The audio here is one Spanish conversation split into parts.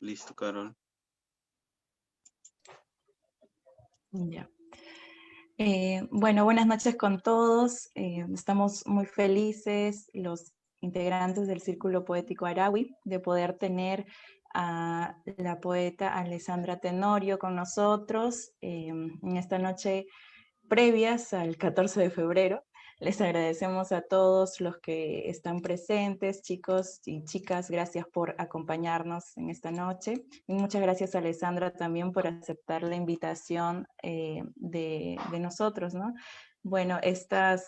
Listo, Carol. Ya. Bueno, buenas noches con todos. Estamos muy felices, los integrantes del Círculo Poético Araui, de poder tener a la poeta Alessandra Tenorio con nosotros en esta noche previas al 14 de febrero. Les agradecemos a todos los que están presentes, chicos y chicas, gracias por acompañarnos en esta noche. Y muchas gracias a Alessandra también por aceptar la invitación de nosotros, ¿no? Bueno, esta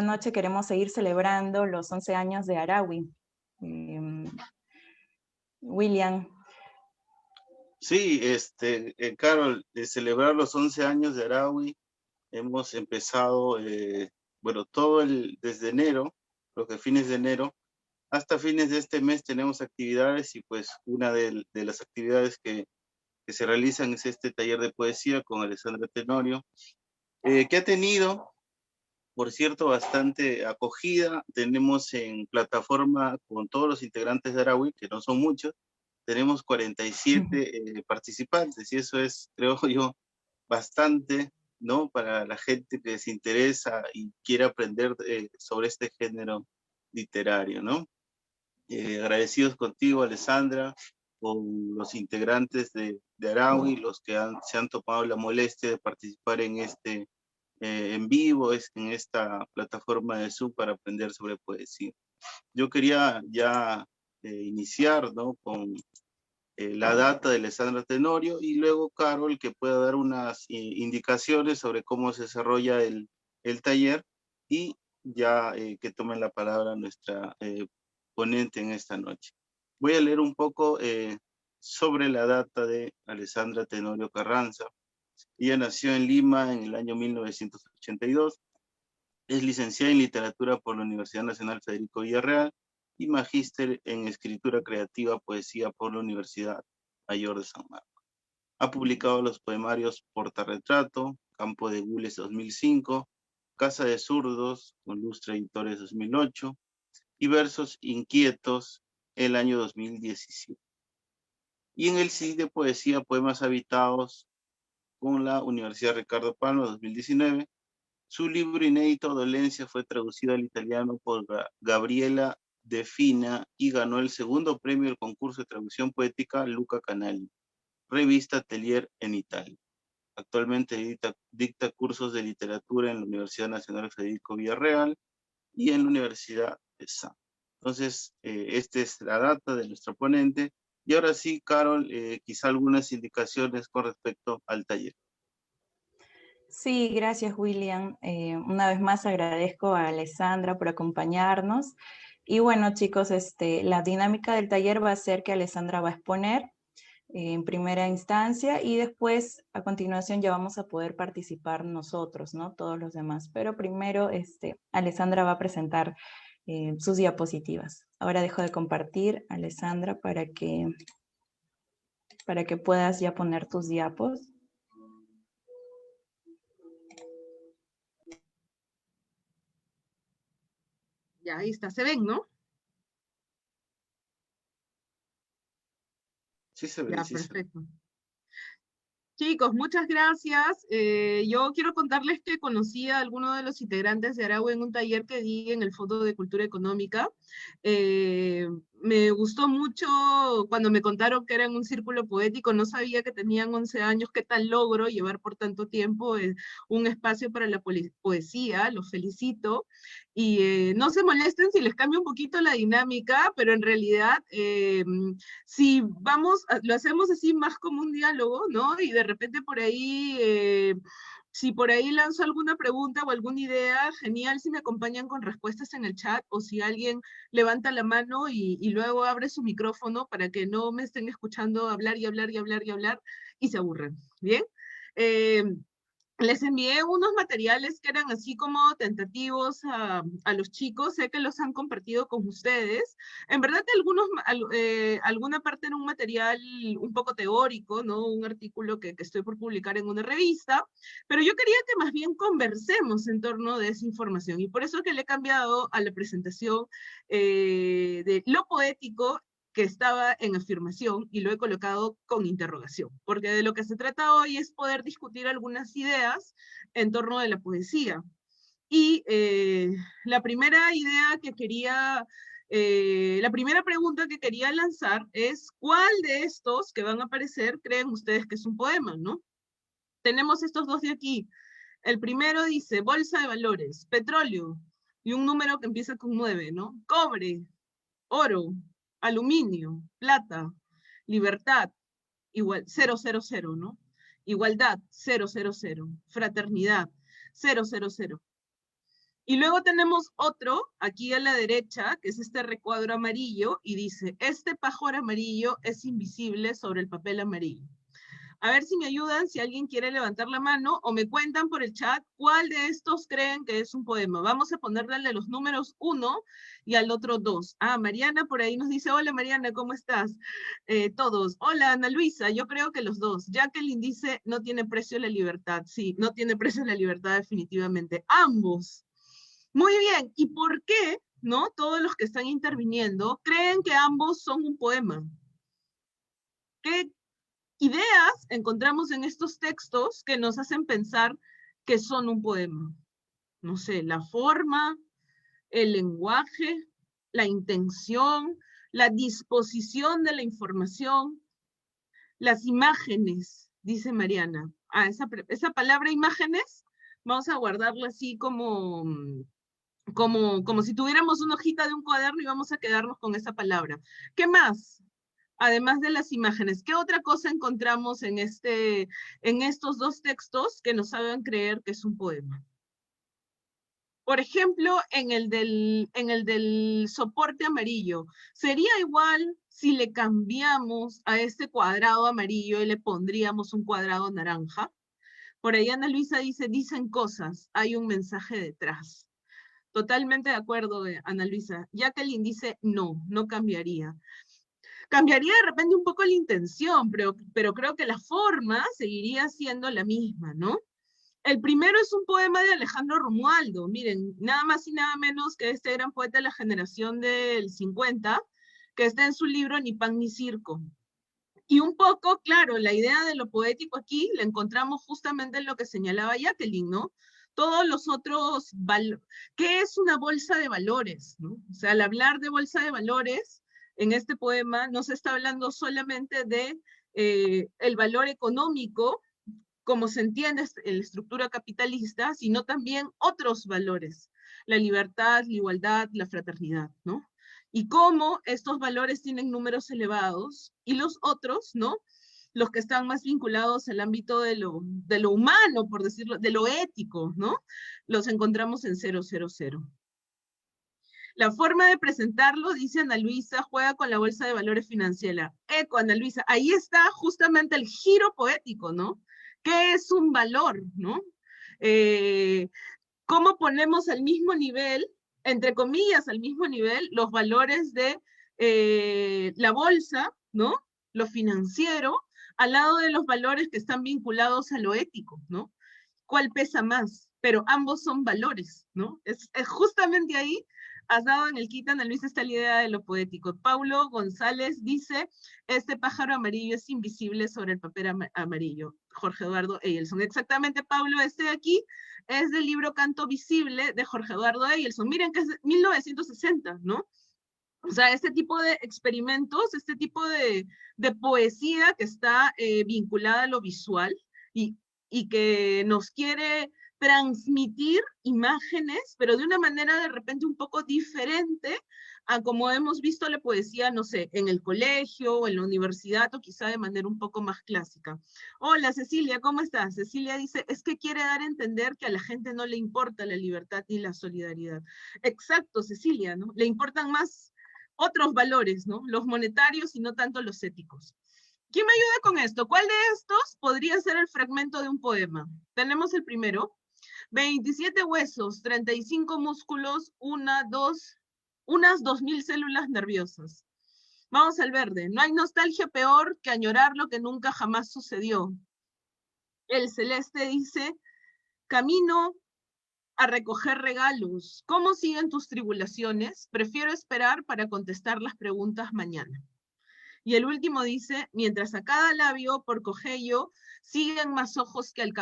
noche queremos seguir celebrando los 11 años de Araui. William. Sí, Carol, de celebrar los 11 años de Araui, hemos empezado, bueno, desde enero, los que fines de enero, hasta fines de este mes tenemos actividades y pues una de las actividades que se realizan es este taller de poesía con Alessandra Tenorio, que ha tenido, por cierto, bastante acogida. Tenemos en plataforma con todos los integrantes de Araui, que no son muchos, tenemos 47 participantes y eso es, creo yo, bastante, ¿no? Para la gente que se interesa y quiere aprender sobre este género literario, ¿no? Agradecidos contigo, Alessandra, con los integrantes de Araui, los que se han tomado la molestia de participar en en vivo, en esta plataforma de Zoom para aprender sobre poesía. Yo quería ya iniciar, ¿no? Con la data de Alessandra Tenorio y luego Carol que pueda dar unas indicaciones sobre cómo se desarrolla el taller y ya que tome la palabra nuestra ponente en esta noche. Voy a leer un poco sobre la data de Alessandra Tenorio Carranza. Ella nació en Lima en el año 1982. Es licenciada en literatura por la Universidad Nacional Federico Villarreal y magíster en escritura creativa poesía por la Universidad Mayor de San Marcos. Ha publicado los poemarios Portarretrato, Campo de Gules 2005, Casa de Zurdos con Lustre Editores 2008 y Versos Inquietos el año 2017. Y en el CID de poesía Poemas Habitados con la Universidad Ricardo Palma 2019. Su libro inédito Dolencia fue traducido al italiano por Gabriela De Fina y ganó el segundo premio del concurso de traducción poética Luca Canali, revista Atelier en Italia. Actualmente dicta cursos de literatura en la Universidad Nacional Federico Villarreal y en la Universidad de San. Entonces, esta es la data de nuestra ponente. Y ahora sí, Carol, quizá algunas indicaciones con respecto al taller. Sí, gracias William. Una vez más agradezco a Alessandra por acompañarnos. Y bueno chicos, la dinámica del taller va a ser que Alessandra va a exponer en primera instancia y después a continuación ya vamos a poder participar nosotros, ¿no? Todos los demás. Pero primero Alessandra va a presentar sus diapositivas. Ahora dejo de compartir, Alessandra, para que puedas ya poner tus diapos. Ya, ahí está, se ven, ¿no? Sí se ve. Ya, perfecto. Chicos, muchas gracias. Yo quiero contarles que conocí a alguno de los integrantes de Araui en un taller que di en el Fondo de Cultura Económica. Me gustó mucho cuando me contaron que eran un círculo poético, no sabía que tenían 11 años, qué tal logro llevar por tanto tiempo un espacio para la poesía, los felicito. Y no se molesten si les cambio un poquito la dinámica, pero en realidad si lo hacemos así más como un diálogo, ¿no? Y de repente por ahí, si por ahí lanzo alguna pregunta o alguna idea, genial si me acompañan con respuestas en el chat, o si alguien levanta la mano y luego abre su micrófono para que no me estén escuchando hablar y hablar y hablar y hablar y se aburren, ¿bien? Les envié unos materiales que eran así como tentativos a los chicos, sé que los han compartido con ustedes. En verdad alguna parte era un material un poco teórico, ¿no? Un artículo que estoy por publicar en una revista, pero yo quería que más bien conversemos en torno de esa información, y por eso que le he cambiado a la presentación de lo poético, que estaba en afirmación y lo he colocado con interrogación, porque de lo que se trata hoy es poder discutir algunas ideas en torno de la poesía. Y la primera idea que quería, la primera pregunta que quería lanzar es, ¿cuál de estos que van a aparecer creen ustedes que es un poema, no? Tenemos estos dos de aquí. El primero dice, bolsa de valores, petróleo, y un número que empieza con 9, ¿no? Cobre, oro, aluminio, plata, libertad, igual, 000, ¿no? Igualdad, 000, fraternidad, 000. Y luego tenemos otro, aquí a la derecha, que es este recuadro amarillo, y dice, este pájaro amarillo es invisible sobre el papel amarillo. A ver si me ayudan, si alguien quiere levantar la mano, o me cuentan por el chat cuál de estos creen que es un poema. Vamos a ponerle los números 1 y al otro 2. Ah, Mariana por ahí nos dice, hola Mariana, ¿cómo estás? Todos. Hola Ana Luisa, yo creo que los dos. Jacqueline dice, no tiene precio la libertad. Sí, no tiene precio la libertad definitivamente. Ambos. Muy bien, ¿y por qué, no? Todos los que están interviniendo creen que ambos son un poema. ¿Qué ideas encontramos en estos textos que nos hacen pensar que son un poema? No sé, la forma, el lenguaje, la intención, la disposición de la información, las imágenes, dice Mariana. Ah, esa palabra imágenes, vamos a guardarla así como si tuviéramos una hojita de un cuaderno y vamos a quedarnos con esa palabra. ¿Qué más? Además de las imágenes, ¿qué otra cosa encontramos en estos dos textos que nos hagan creer que es un poema? Por ejemplo, en el del soporte amarillo, ¿sería igual si le cambiamos a este cuadrado amarillo y le pondríamos un cuadrado naranja? Por ahí Ana Luisa dice, dicen cosas, hay un mensaje detrás. Totalmente de acuerdo, Ana Luisa. Jacqueline dice, no, no cambiaría. Cambiaría de repente un poco la intención, pero creo que la forma seguiría siendo la misma, ¿no? El primero es un poema de Alejandro Romualdo. Miren, nada más y nada menos que este gran poeta de la generación del 50, que está en su libro Ni pan ni circo. Y un poco, claro, la idea de lo poético aquí la encontramos justamente en lo que señalaba Jacqueline, ¿no? Todos los otros, ¿qué es una bolsa de valores? ¿No? O sea, al hablar de bolsa de valores, en este poema no se está hablando solamente de el valor económico, como se entiende en la estructura capitalista, sino también otros valores, la libertad, la igualdad, la fraternidad, ¿no? Y cómo estos valores tienen números elevados y los otros, ¿no? Los que están más vinculados al ámbito de lo humano, por decirlo, de lo ético, ¿no? Los encontramos en 000. La forma de presentarlo, dice Ana Luisa, juega con la bolsa de valores financiera. Eco, Ana Luisa, ahí está justamente el giro poético, ¿no? ¿Qué es un valor, no? ¿Cómo ponemos al mismo nivel, entre comillas, al mismo nivel, los valores de la bolsa, ¿no? Lo financiero, al lado de los valores que están vinculados a lo ético, ¿no? ¿Cuál pesa más? Pero ambos son valores, ¿no? Es justamente ahí, has dado en el quita, Ana Luisa, está la idea de lo poético. Paulo González dice, este pájaro amarillo es invisible sobre el papel amarillo. Jorge Eduardo Eyelson. Exactamente, Paulo, este de aquí es del libro Canto Visible de Jorge Eduardo Eyelson. Miren que es de 1960, ¿no? O sea, este tipo de experimentos, este tipo de poesía que está vinculada a lo visual y que nos quiere transmitir imágenes, pero de una manera de repente un poco diferente a como hemos visto la poesía, no sé, en el colegio o en la universidad o quizá de manera un poco más clásica. Hola Cecilia, ¿cómo estás? Cecilia dice, es que quiere dar a entender que a la gente no le importa la libertad ni la solidaridad. Exacto, Cecilia, ¿no? Le importan más otros valores, ¿no? Los monetarios y no tanto los éticos. ¿Quién me ayuda con esto? ¿Cuál de estos podría ser el fragmento de un poema? Tenemos el primero. 27 huesos, 35 músculos, unas 2000 células nerviosas. Vamos al verde. No hay nostalgia peor que añorar lo que nunca jamás sucedió. El celeste dice, camino a recoger regalos. ¿Cómo siguen tus tribulaciones? Prefiero esperar para contestar las preguntas mañana. Y el último dice, mientras a cada labio por cogello siguen más ojos que al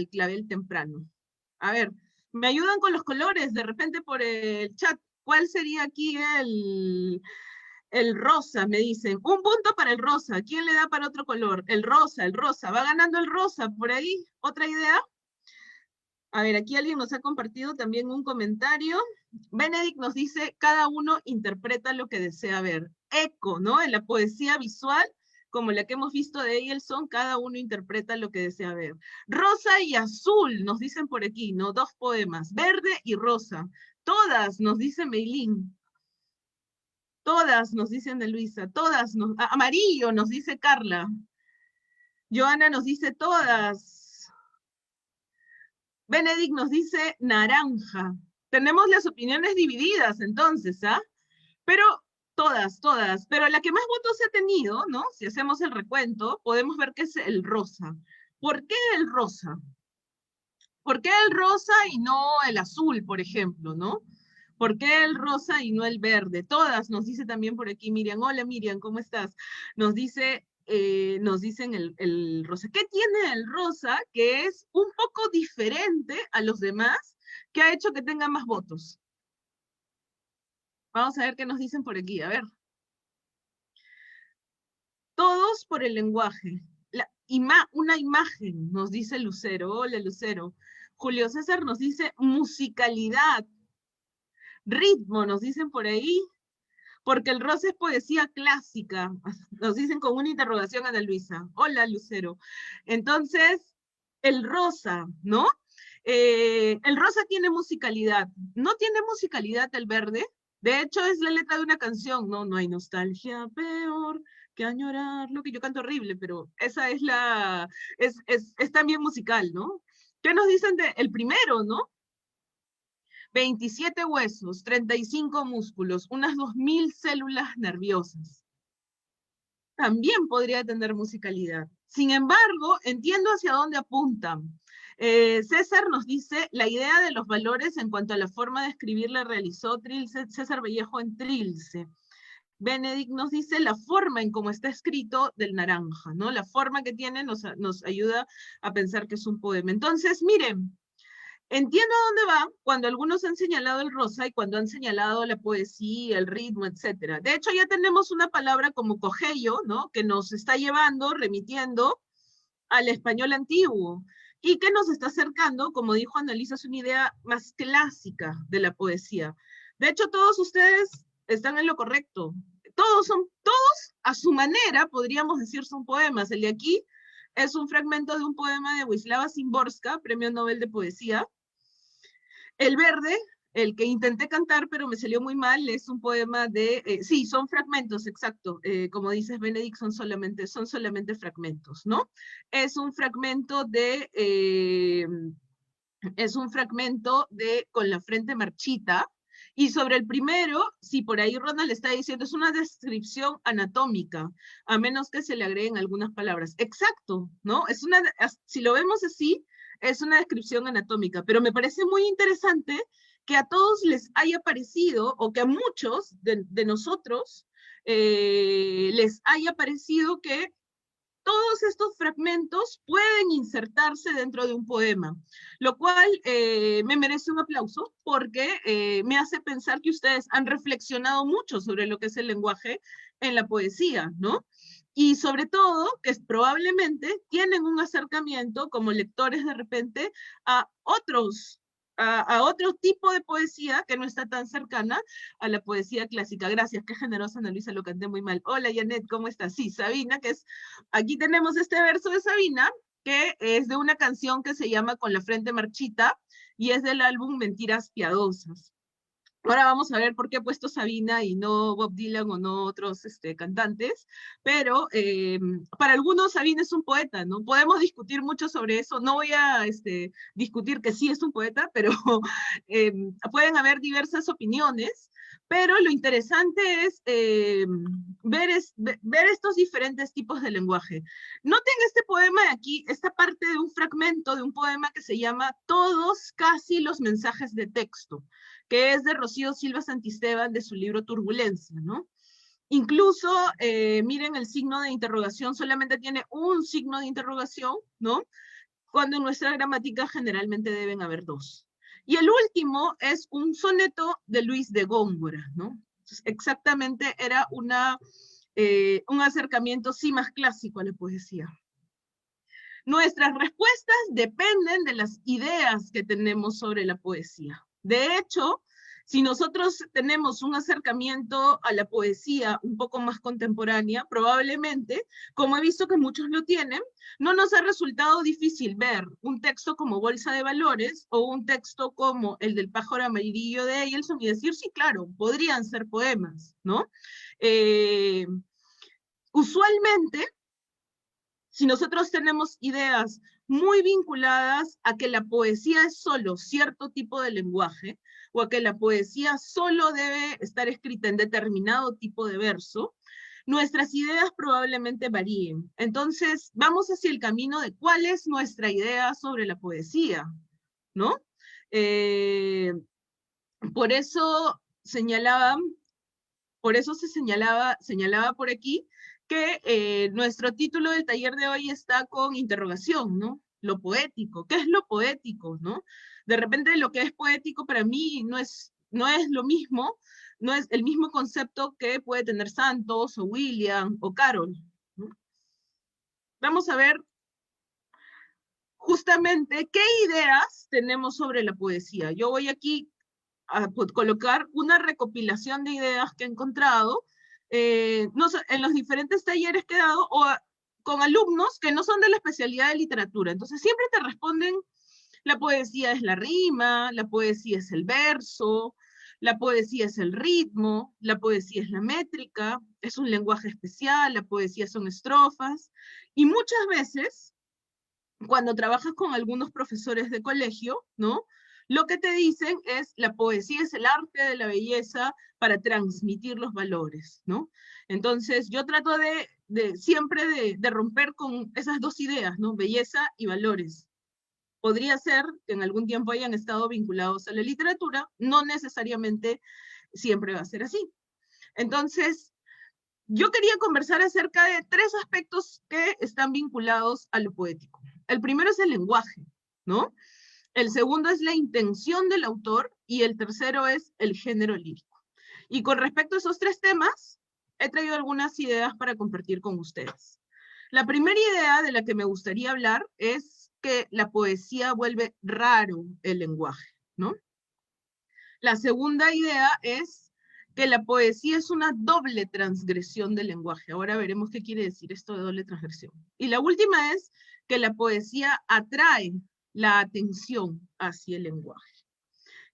clavel temprano. A ver, ¿me ayudan con los colores de repente por el chat? ¿Cuál sería aquí el rosa? Me dicen. Un punto para el rosa. ¿Quién le da para otro color? El rosa, el rosa. ¿Va ganando el rosa por ahí? ¿Otra idea? A ver, aquí alguien nos ha compartido también un comentario. Benedict nos dice, cada uno interpreta lo que desea ver. Eco, ¿no? En la poesía visual, como la que hemos visto de Eielson, cada uno interpreta lo que desea ver. Rosa y azul, nos dicen por aquí, ¿no? Dos poemas, verde y rosa. Todas, nos dice Meilín. Todas, nos dicen de Luisa. Todas, amarillo, nos dice Carla. Joana nos dice todas. Benedict nos dice naranja. Tenemos las opiniones divididas entonces, ¿ah? Pero todas. Pero la que más votos ha tenido, ¿no? Si hacemos el recuento, podemos ver que es el rosa. ¿Por qué el rosa? ¿Por qué el rosa y no el azul, por ejemplo, ¿no? ¿Por qué el rosa y no el verde? Todas, nos dice también por aquí Miriam. Hola Miriam, ¿cómo estás? Nos dicen el rosa. ¿Qué tiene el rosa que es un poco diferente a los demás que ha hecho que tenga más votos? Vamos a ver qué nos dicen por aquí, a ver. Todos por el lenguaje. Una imagen, nos dice Lucero. Hola Lucero. Julio César nos dice musicalidad. Ritmo, nos dicen por ahí. Porque el rosa es poesía clásica. Nos dicen con una interrogación a Ana Luisa. Hola, Lucero. Entonces, el rosa, ¿no? El rosa tiene musicalidad. ¿No tiene musicalidad el verde? De hecho, es la letra de una canción, ¿no? No hay nostalgia peor que añorar lo que yo canto horrible, pero esa es es también musical, ¿no? ¿Qué nos dicen el primero, no? 27 huesos, 35 músculos, unas 2000 células nerviosas. También podría tener musicalidad. Sin embargo, entiendo hacia dónde apuntan. César nos dice, la idea de los valores en cuanto a la forma de escribir la realizó César Vallejo en Trilce. Benedict nos dice la forma en cómo está escrito del naranja, ¿no? La forma que tiene nos ayuda a pensar que es un poema. Entonces, miren, entiendo a dónde va cuando algunos han señalado el rosa y cuando han señalado la poesía, el ritmo, etc. De hecho, ya tenemos una palabra como cogello, ¿no? Que nos está llevando, remitiendo al español antiguo y que nos está acercando, como dijo Annalisa, es una idea más clásica de la poesía. De hecho, todos ustedes están en lo correcto. Todos a su manera, podríamos decir, son poemas. El de aquí es un fragmento de un poema de Wisława Szymborska, Premio Nobel de Poesía. El verde, el que intenté cantar, pero me salió muy mal, es un poema de, sí, son fragmentos, exacto, como dices Benedict, son solamente fragmentos, ¿no? Es un fragmento de Con la frente marchita, y sobre el primero, sí, por ahí Ronald está diciendo, es una descripción anatómica, a menos que se le agreguen algunas palabras. Exacto, ¿no? Si lo vemos así, es una descripción anatómica, pero me parece muy interesante que a todos les haya parecido, o que a muchos de nosotros les haya parecido que todos estos fragmentos pueden insertarse dentro de un poema, lo cual me merece un aplauso porque me hace pensar que ustedes han reflexionado mucho sobre lo que es el lenguaje en la poesía, ¿no? Y sobre todo, que probablemente tienen un acercamiento como lectores de repente a otro tipo de poesía que no está tan cercana a la poesía clásica. Gracias, qué generosa Ana Luisa, lo canté muy mal. Hola Janet, ¿cómo estás? Sí, Sabina, aquí tenemos este verso de Sabina, que es de una canción que se llama Con la frente marchita, y es del álbum Mentiras Piadosas. Ahora vamos a ver por qué he puesto Sabina y no Bob Dylan o no otros cantantes, pero para algunos Sabina es un poeta, ¿no? Podemos discutir mucho sobre eso, no voy a discutir que sí es un poeta, pero pueden haber diversas opiniones, pero lo interesante es ver estos diferentes tipos de lenguaje. Noten este poema de aquí, esta parte de un fragmento de un poema que se llama Todos casi los mensajes de texto, que es de Rocío Silva Santisteban, de su libro Turbulencia, ¿no? Incluso, miren, el signo de interrogación solamente tiene un signo de interrogación, ¿no? Cuando en nuestra gramática generalmente deben haber dos. Y el último es un soneto de Luis de Góngora, ¿no? Entonces, exactamente era un acercamiento sí más clásico a la poesía. Nuestras respuestas dependen de las ideas que tenemos sobre la poesía. De hecho, si nosotros tenemos un acercamiento a la poesía un poco más contemporánea, probablemente, como he visto que muchos lo tienen, no nos ha resultado difícil ver un texto como Bolsa de Valores o un texto como el del pájaro amarillo de Eielson y decir, sí, claro, podrían ser poemas, ¿no? Usualmente, si nosotros tenemos ideas muy vinculadas a que la poesía es solo cierto tipo de lenguaje, o a que la poesía solo debe estar escrita en determinado tipo de verso, nuestras ideas probablemente varíen. Entonces, vamos hacia el camino de cuál es nuestra idea sobre la poesía, ¿no? Por eso señalaba por aquí, que nuestro título del taller de hoy está con interrogación, ¿no? Lo poético. ¿Qué es lo poético, no? De repente lo que es poético para mí no es lo mismo, no es el mismo concepto que puede tener Santos, o William, o Carol, ¿no? Vamos a ver justamente qué ideas tenemos sobre la poesía. Yo voy aquí a colocar una recopilación de ideas que he encontrado, no sé, en los diferentes talleres que he dado, con alumnos que no son de la especialidad de literatura. Entonces siempre te responden, la poesía es la rima, la poesía es el verso, la poesía es el ritmo, la poesía es la métrica, es un lenguaje especial, la poesía son estrofas, y muchas veces, cuando trabajas con algunos profesores de colegio, ¿no? Lo que te dicen es, la poesía es el arte de la belleza para transmitir los valores, ¿no? Entonces, yo trato siempre de romper con esas dos ideas, ¿no? Belleza y valores. Podría ser que en algún tiempo hayan estado vinculados a la literatura, no necesariamente siempre va a ser así. Entonces, yo quería conversar acerca de tres aspectos que están vinculados a lo poético. El primero es el lenguaje, ¿no? El segundo es la intención del autor, y el tercero es el género lírico. Y con respecto a esos tres temas, he traído algunas ideas para compartir con ustedes. La primera idea de la que me gustaría hablar es que la poesía vuelve raro el lenguaje, ¿no? La segunda idea es que la poesía es una doble transgresión del lenguaje. Ahora veremos qué quiere decir esto de doble transgresión. Y la última es que la poesía atrae la atención hacia el lenguaje.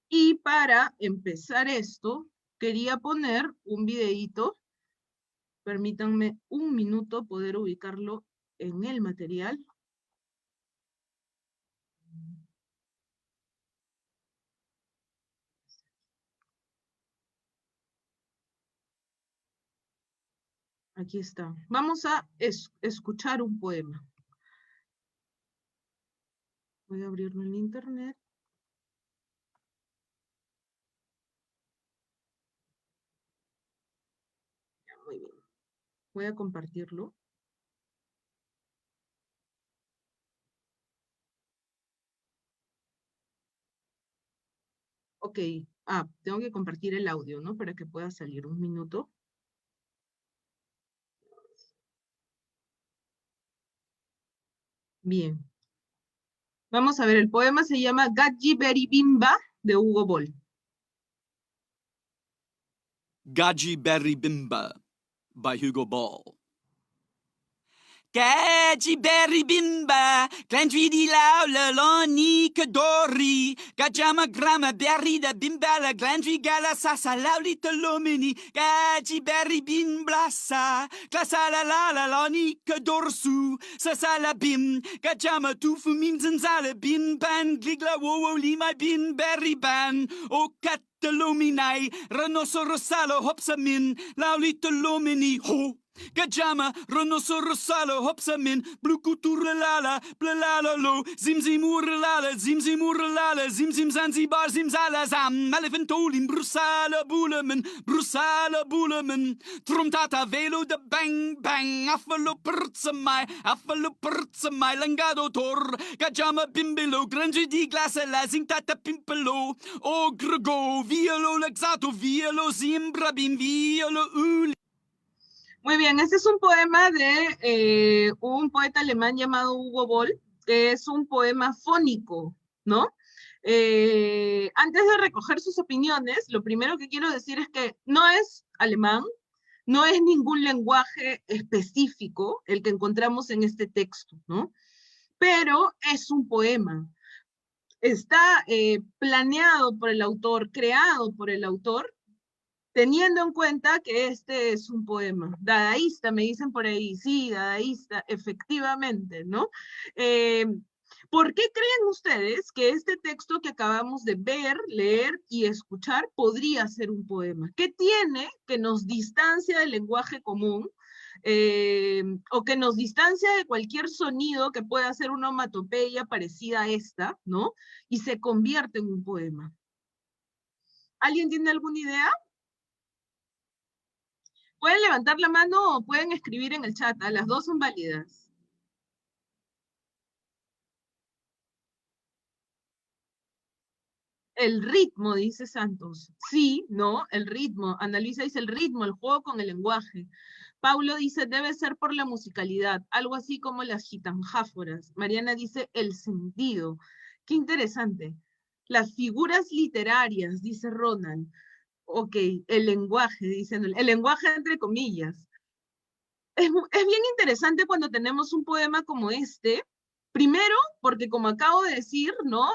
Y para empezar esto, quería poner un videíto. Permítanme un minuto poder ubicarlo en el material. Aquí está. Vamos a escuchar un poema. Voy a abrirlo en internet. Muy bien. Voy a compartirlo. Ok. Tengo que compartir el audio, ¿no? Para que pueda salir un minuto. Bien. Vamos a ver, el poema se llama Gadji Beribimba, de Hugo Boll. Gadji Beribimba, by Hugo Ball. Gadji Beribimba, Glandri lau le loni kadori, Gajama grama berida bimbala, Glandri gala sasa lauli telomini, Gadji Beribimba sa, Klasa la loni kadorsu, Sasa la bim, Gajama tufu minzanzala bin ban, Gligla wo lima bin beriban, O kat Telominai, rhinocerosalo hopsamin, lauli telomini ho. Gajama, rhinocerosala, hopsamin, blukuturlala, blalalo, zimzimurlala, zimzimurlala, zimzim zanzibar, zimzala, zam, elefantolim, brusala, bulaman, trumtata velo de bang bang, affalo pertsamai, langado tor, gajama bimbelo, grande di glassa, la zintata pimpelo, o grego, violo laxato, violo zimbra bim, violo uli. Muy bien, este es un poema de un poeta alemán llamado Hugo Boll, que es un poema fónico, ¿no? Antes de recoger sus opiniones, lo primero que quiero decir es que no es alemán, no es ningún lenguaje específico el que encontramos en este texto, ¿no? Pero es un poema. Está planeado por el autor, creado por el autor, teniendo en cuenta que este es un poema. Dadaísta, me dicen por ahí. Sí, dadaísta, efectivamente, ¿no? ¿Por qué creen ustedes que este texto que acabamos de ver, leer y escuchar podría ser un poema? ¿Qué tiene que nos distancia del lenguaje común? O que nos distancia de cualquier sonido que pueda ser una onomatopeya parecida a esta, ¿no? Y se convierte en un poema. ¿Alguien tiene alguna idea? Pueden levantar la mano o pueden escribir en el chat, las dos son válidas. El ritmo, dice Santos. Sí, no, el ritmo. Ana Luisa dice el ritmo, el juego con el lenguaje. Paulo dice, debe ser por la musicalidad, algo así como las gitanjáforas. Mariana dice, el sentido. Qué interesante. Las figuras literarias, dice Ronald. Ok, el lenguaje, dicen, el lenguaje entre comillas. Es bien interesante cuando tenemos un poema como este, primero, porque como acabo de decir, ¿no?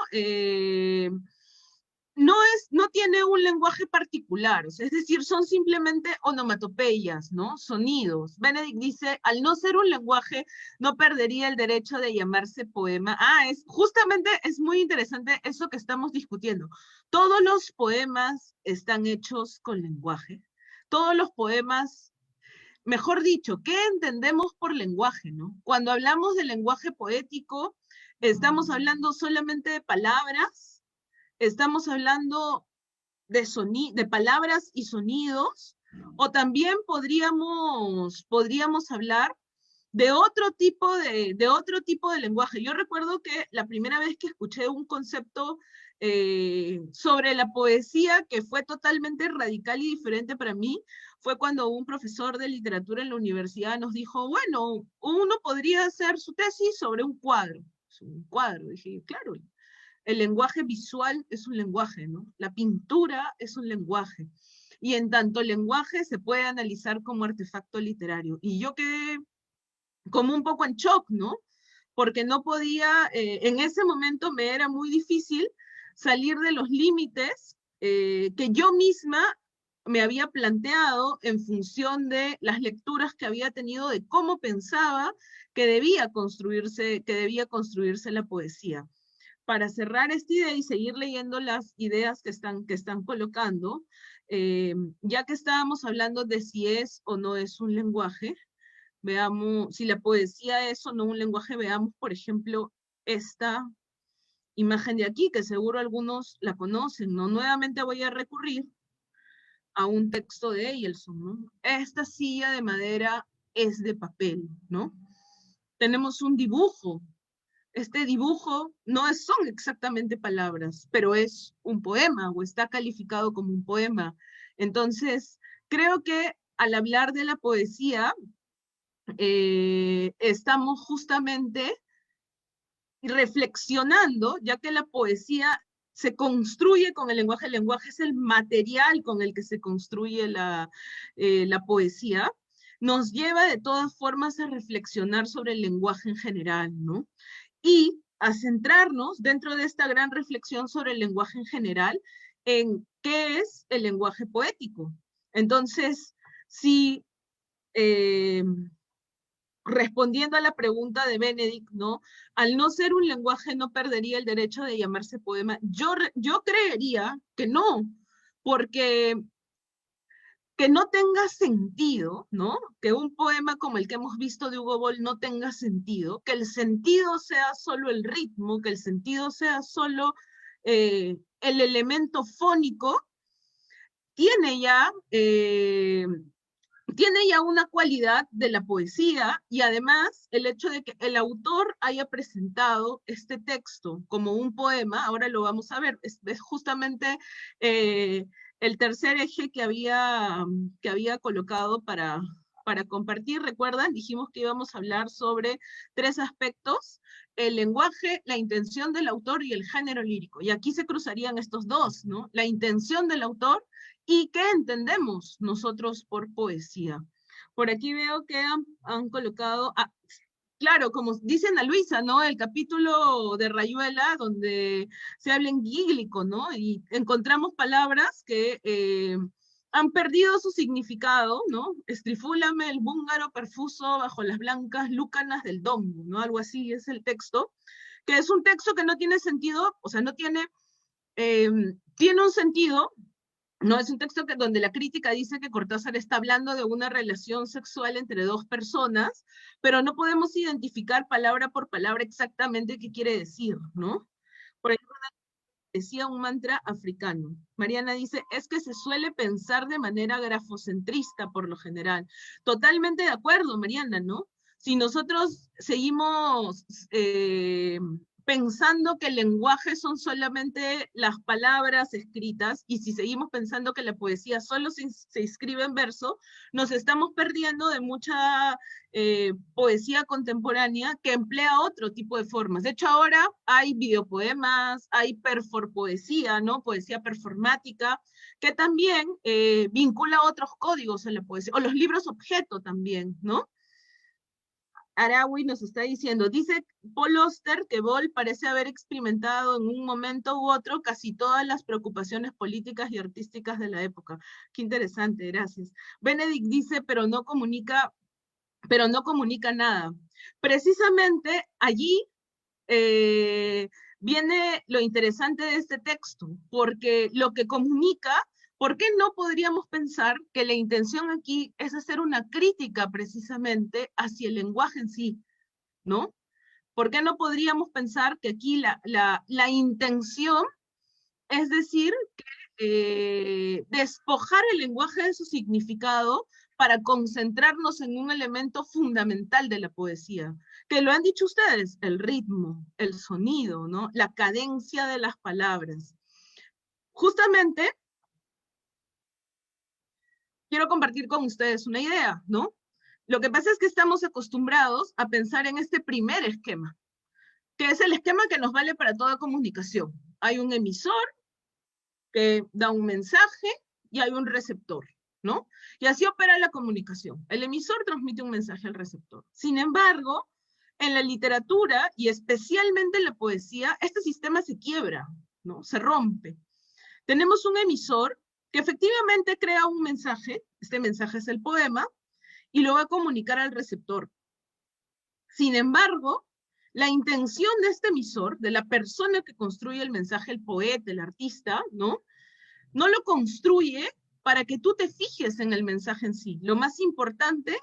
No tiene un lenguaje particular, o sea, es decir, son simplemente onomatopeyas, ¿no? Sonidos. Benedict dice, al no ser un lenguaje, no perdería el derecho de llamarse poema. Justamente es muy interesante eso que estamos discutiendo. Todos los poemas están hechos con lenguaje. Todos los poemas, mejor dicho, ¿qué entendemos por lenguaje, no? Cuando hablamos de lenguaje poético, estamos hablando solamente de palabras. Estamos hablando de palabras y sonidos, o también podríamos hablar de otro tipo de lenguaje. Yo recuerdo que la primera vez que escuché un concepto sobre la poesía que fue totalmente radical y diferente para mí, fue cuando un profesor de literatura en la universidad nos dijo, bueno, uno podría hacer su tesis sobre un cuadro. Dije, claro, el lenguaje visual es un lenguaje, ¿no? La pintura es un lenguaje. Y en tanto lenguaje se puede analizar como artefacto literario. Y yo quedé como un poco en shock, ¿no? Porque no podía, en ese momento me era muy difícil salir de los límites que yo misma me había planteado en función de las lecturas que había tenido de cómo pensaba que debía construirse la poesía. Para cerrar esta idea y seguir leyendo las ideas que están colocando, ya que estábamos hablando de si es o no es un lenguaje, veamos si la poesía es o no un lenguaje, veamos, por ejemplo, esta imagen de aquí, que seguro algunos la conocen, ¿no? Nuevamente voy a recurrir a un texto de Eilson, ¿no? Esta silla de madera es de papel, ¿no? Tenemos un dibujo. Este dibujo no son exactamente palabras, pero es un poema o está calificado como un poema. Entonces, creo que al hablar de la poesía, estamos justamente reflexionando, ya que la poesía se construye con el lenguaje es el material con el que se construye la poesía, nos lleva de todas formas a reflexionar sobre el lenguaje en general, ¿no? Y a centrarnos dentro de esta gran reflexión sobre el lenguaje en general en qué es el lenguaje poético. Entonces, si respondiendo a la pregunta de Benedict, ¿no? Al no ser un lenguaje no perdería el derecho de llamarse poema. Yo creería que no, porque que no tenga sentido, ¿no? Que un poema como el que hemos visto de Hugo Boll no tenga sentido, que el sentido sea solo el ritmo, que el sentido sea solo el elemento fónico, tiene ya una cualidad de la poesía, y además el hecho de que el autor haya presentado este texto como un poema, ahora lo vamos a ver, es justamente el tercer eje que había colocado para compartir. ¿Recuerdan? Dijimos que íbamos a hablar sobre 3 aspectos: el lenguaje, la intención del autor y el género lírico. Y aquí se cruzarían estos dos, ¿no? La intención del autor y qué entendemos nosotros por poesía. Por aquí veo que han colocado, claro, como dice Ana Luisa, ¿no? El capítulo de Rayuela, donde se habla en gíglico, ¿no? Y encontramos palabras que han perdido su significado, ¿no? Estrifúlame el búngaro perfuso bajo las blancas lúcanas del domo, ¿no? Algo así es el texto, que es un texto que no tiene sentido, o sea, no tiene, tiene un sentido. No, es un texto donde la crítica dice que Cortázar está hablando de una relación sexual entre 2 personas, pero no podemos identificar palabra por palabra exactamente qué quiere decir, ¿no? Por ejemplo, decía un mantra africano. Mariana dice, es que se suele pensar de manera grafocentrista por lo general. Totalmente de acuerdo, Mariana, ¿no? Si nosotros seguimos pensando que el lenguaje son solamente las palabras escritas, y si seguimos pensando que la poesía solo se escribe en verso, nos estamos perdiendo de mucha poesía contemporánea que emplea otro tipo de formas. De hecho, ahora hay videopoemas, hay perforpoesía, ¿no? Poesía performática, que también vincula otros códigos en la poesía, o los libros objeto también, ¿no? Araui nos está diciendo, dice Paul Auster que Boll parece haber experimentado en un momento u otro casi todas las preocupaciones políticas y artísticas de la época. Qué interesante, gracias. Benedict dice, pero no comunica nada. Precisamente allí viene lo interesante de este texto, porque lo que comunica, ¿por qué no podríamos pensar que la intención aquí es hacer una crítica precisamente hacia el lenguaje en sí, ¿no? ¿Por qué no podríamos pensar que aquí la intención es decir, que despojar el lenguaje de su significado para concentrarnos en un elemento fundamental de la poesía, que lo han dicho ustedes, el ritmo, el sonido, ¿no? La cadencia de las palabras. Justamente, quiero compartir con ustedes una idea, ¿no? Lo que pasa es que estamos acostumbrados a pensar en este primer esquema, que es el esquema que nos vale para toda comunicación. Hay un emisor que da un mensaje y hay un receptor, ¿no? Y así opera la comunicación. El emisor transmite un mensaje al receptor. Sin embargo, en la literatura, y especialmente en la poesía, este sistema se quiebra, ¿no? Se rompe. Tenemos un emisor que efectivamente crea un mensaje, este mensaje es el poema, y lo va a comunicar al receptor. Sin embargo, la intención de este emisor, de la persona que construye el mensaje, el poeta, el artista, ¿no? No lo construye para que tú te fijes en el mensaje en sí. Lo más importante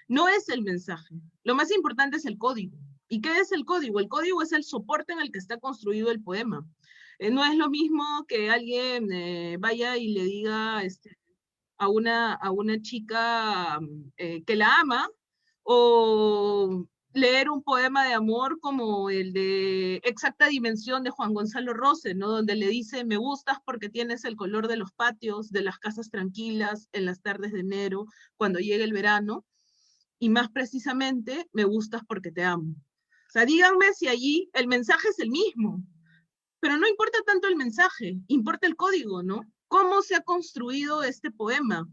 no es el mensaje, lo más importante es el código. ¿Y qué es el código? El código es el soporte en el que está construido el poema. No es lo mismo que alguien vaya y le diga a una chica que la ama, o leer un poema de amor como el de Exacta Dimensión de Juan Gonzalo Rose, ¿no? Donde le dice, me gustas porque tienes el color de los patios, de las casas tranquilas, en las tardes de enero, cuando llegue el verano, y más precisamente, me gustas porque te amo. O sea, díganme si allí el mensaje es el mismo, pero no importa tanto el mensaje, importa el código, ¿no? ¿Cómo se ha construido este poema?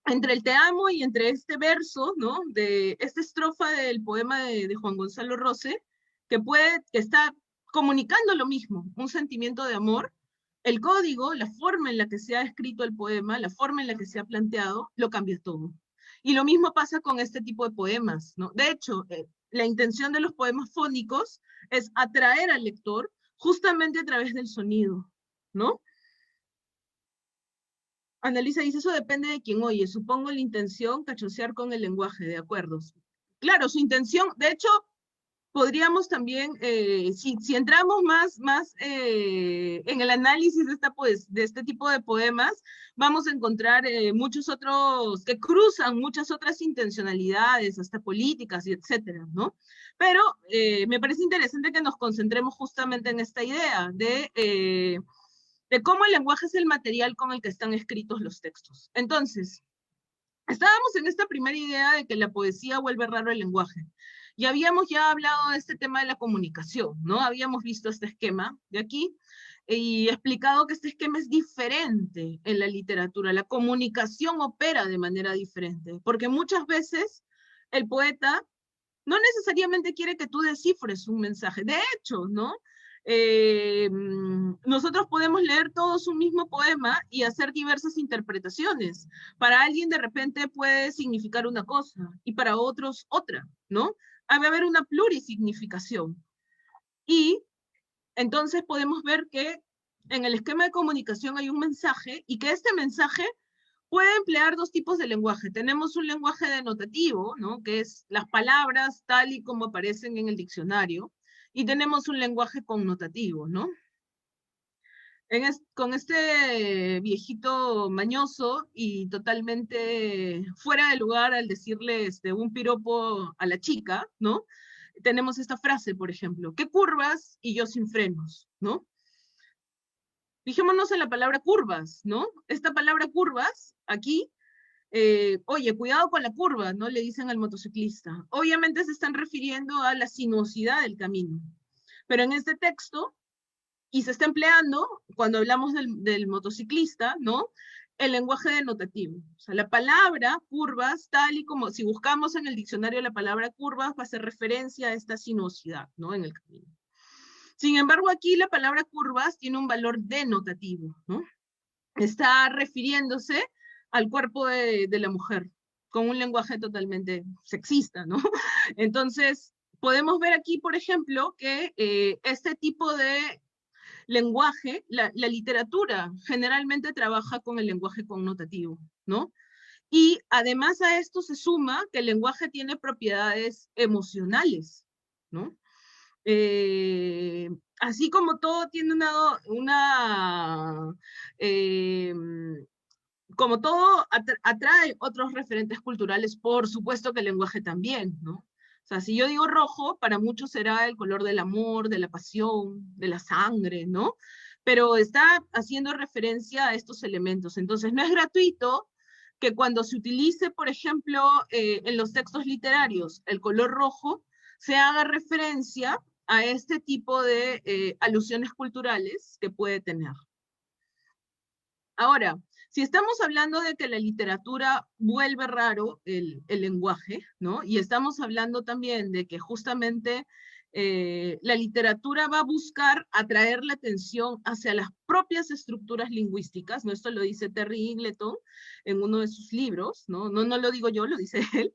Entre el te amo y entre este verso, ¿no? De esta estrofa del poema de Juan Gonzalo Rose, que está comunicando lo mismo, un sentimiento de amor, el código, la forma en la que se ha escrito el poema, la forma en la que se ha planteado, lo cambia todo. Y lo mismo pasa con este tipo de poemas, ¿no? De hecho, la intención de los poemas fónicos es atraer al lector justamente a través del sonido, ¿no? Analiza, dice, eso depende de quién oye. Supongo la intención, cachosear con el lenguaje, de acuerdo. Claro, su intención, de hecho, podríamos también, si entramos más en el análisis de este tipo de poemas, vamos a encontrar muchos otros que cruzan muchas otras intencionalidades, hasta políticas y etcétera, ¿no? Pero me parece interesante que nos concentremos justamente en esta idea de cómo el lenguaje es el material con el que están escritos los textos. Entonces, estábamos en esta primera idea de que la poesía vuelve raro el lenguaje. Y habíamos ya hablado de este tema de la comunicación, ¿no? Habíamos visto este esquema de aquí y explicado que este esquema es diferente en la literatura. La comunicación opera de manera diferente, porque muchas veces el poeta no necesariamente quiere que tú descifres un mensaje. De hecho, ¿no? Nosotros podemos leer todos un mismo poema y hacer diversas interpretaciones. Para alguien de repente puede significar una cosa y para otros otra, ¿no? Ha de haber una plurisignificación. Y entonces podemos ver que en el esquema de comunicación hay un mensaje y que este mensaje puede emplear dos tipos de lenguaje. Tenemos un lenguaje denotativo, ¿no? Que es las palabras tal y como aparecen en el diccionario, y tenemos un lenguaje connotativo, ¿no? Con este viejito mañoso y totalmente fuera de lugar al decirle un piropo a la chica, ¿no? Tenemos esta frase, por ejemplo, ¿qué curvas y yo sin frenos, ¿no? Fijémonos en la palabra curvas, ¿no? Esta palabra curvas, aquí, oye, cuidado con la curva, ¿no? Le dicen al motociclista. Obviamente se están refiriendo a la sinuosidad del camino. Pero en este texto, y se está empleando, cuando hablamos del motociclista, ¿no? El lenguaje denotativo. O sea, la palabra curvas, tal y como, si buscamos en el diccionario la palabra curvas, va a hacer referencia a esta sinuosidad, ¿no? En el camino. Sin embargo, aquí la palabra curvas tiene un valor denotativo, ¿no? Está refiriéndose al cuerpo de la mujer, con un lenguaje totalmente sexista, ¿no? Entonces, podemos ver aquí, por ejemplo, que este tipo de lenguaje, la literatura generalmente trabaja con el lenguaje connotativo, ¿no? Y además a esto se suma que el lenguaje tiene propiedades emocionales, ¿no? Así como todo tiene como todo atrae otros referentes culturales, por supuesto que el lenguaje también, ¿no? O sea, si yo digo rojo, para muchos será el color del amor, de la pasión, de la sangre, ¿no? Pero está haciendo referencia a estos elementos. Entonces, no es gratuito que cuando se utilice, por ejemplo, en los textos literarios, el color rojo, se haga referencia a este tipo de alusiones culturales que puede tener. Ahora, si estamos hablando de que la literatura vuelve raro el lenguaje, ¿no? Y estamos hablando también de que justamente la literatura va a buscar atraer la atención hacia las propias estructuras lingüísticas, ¿no? Esto lo dice Terry Eagleton en uno de sus libros, ¿no? No lo digo yo, lo dice él.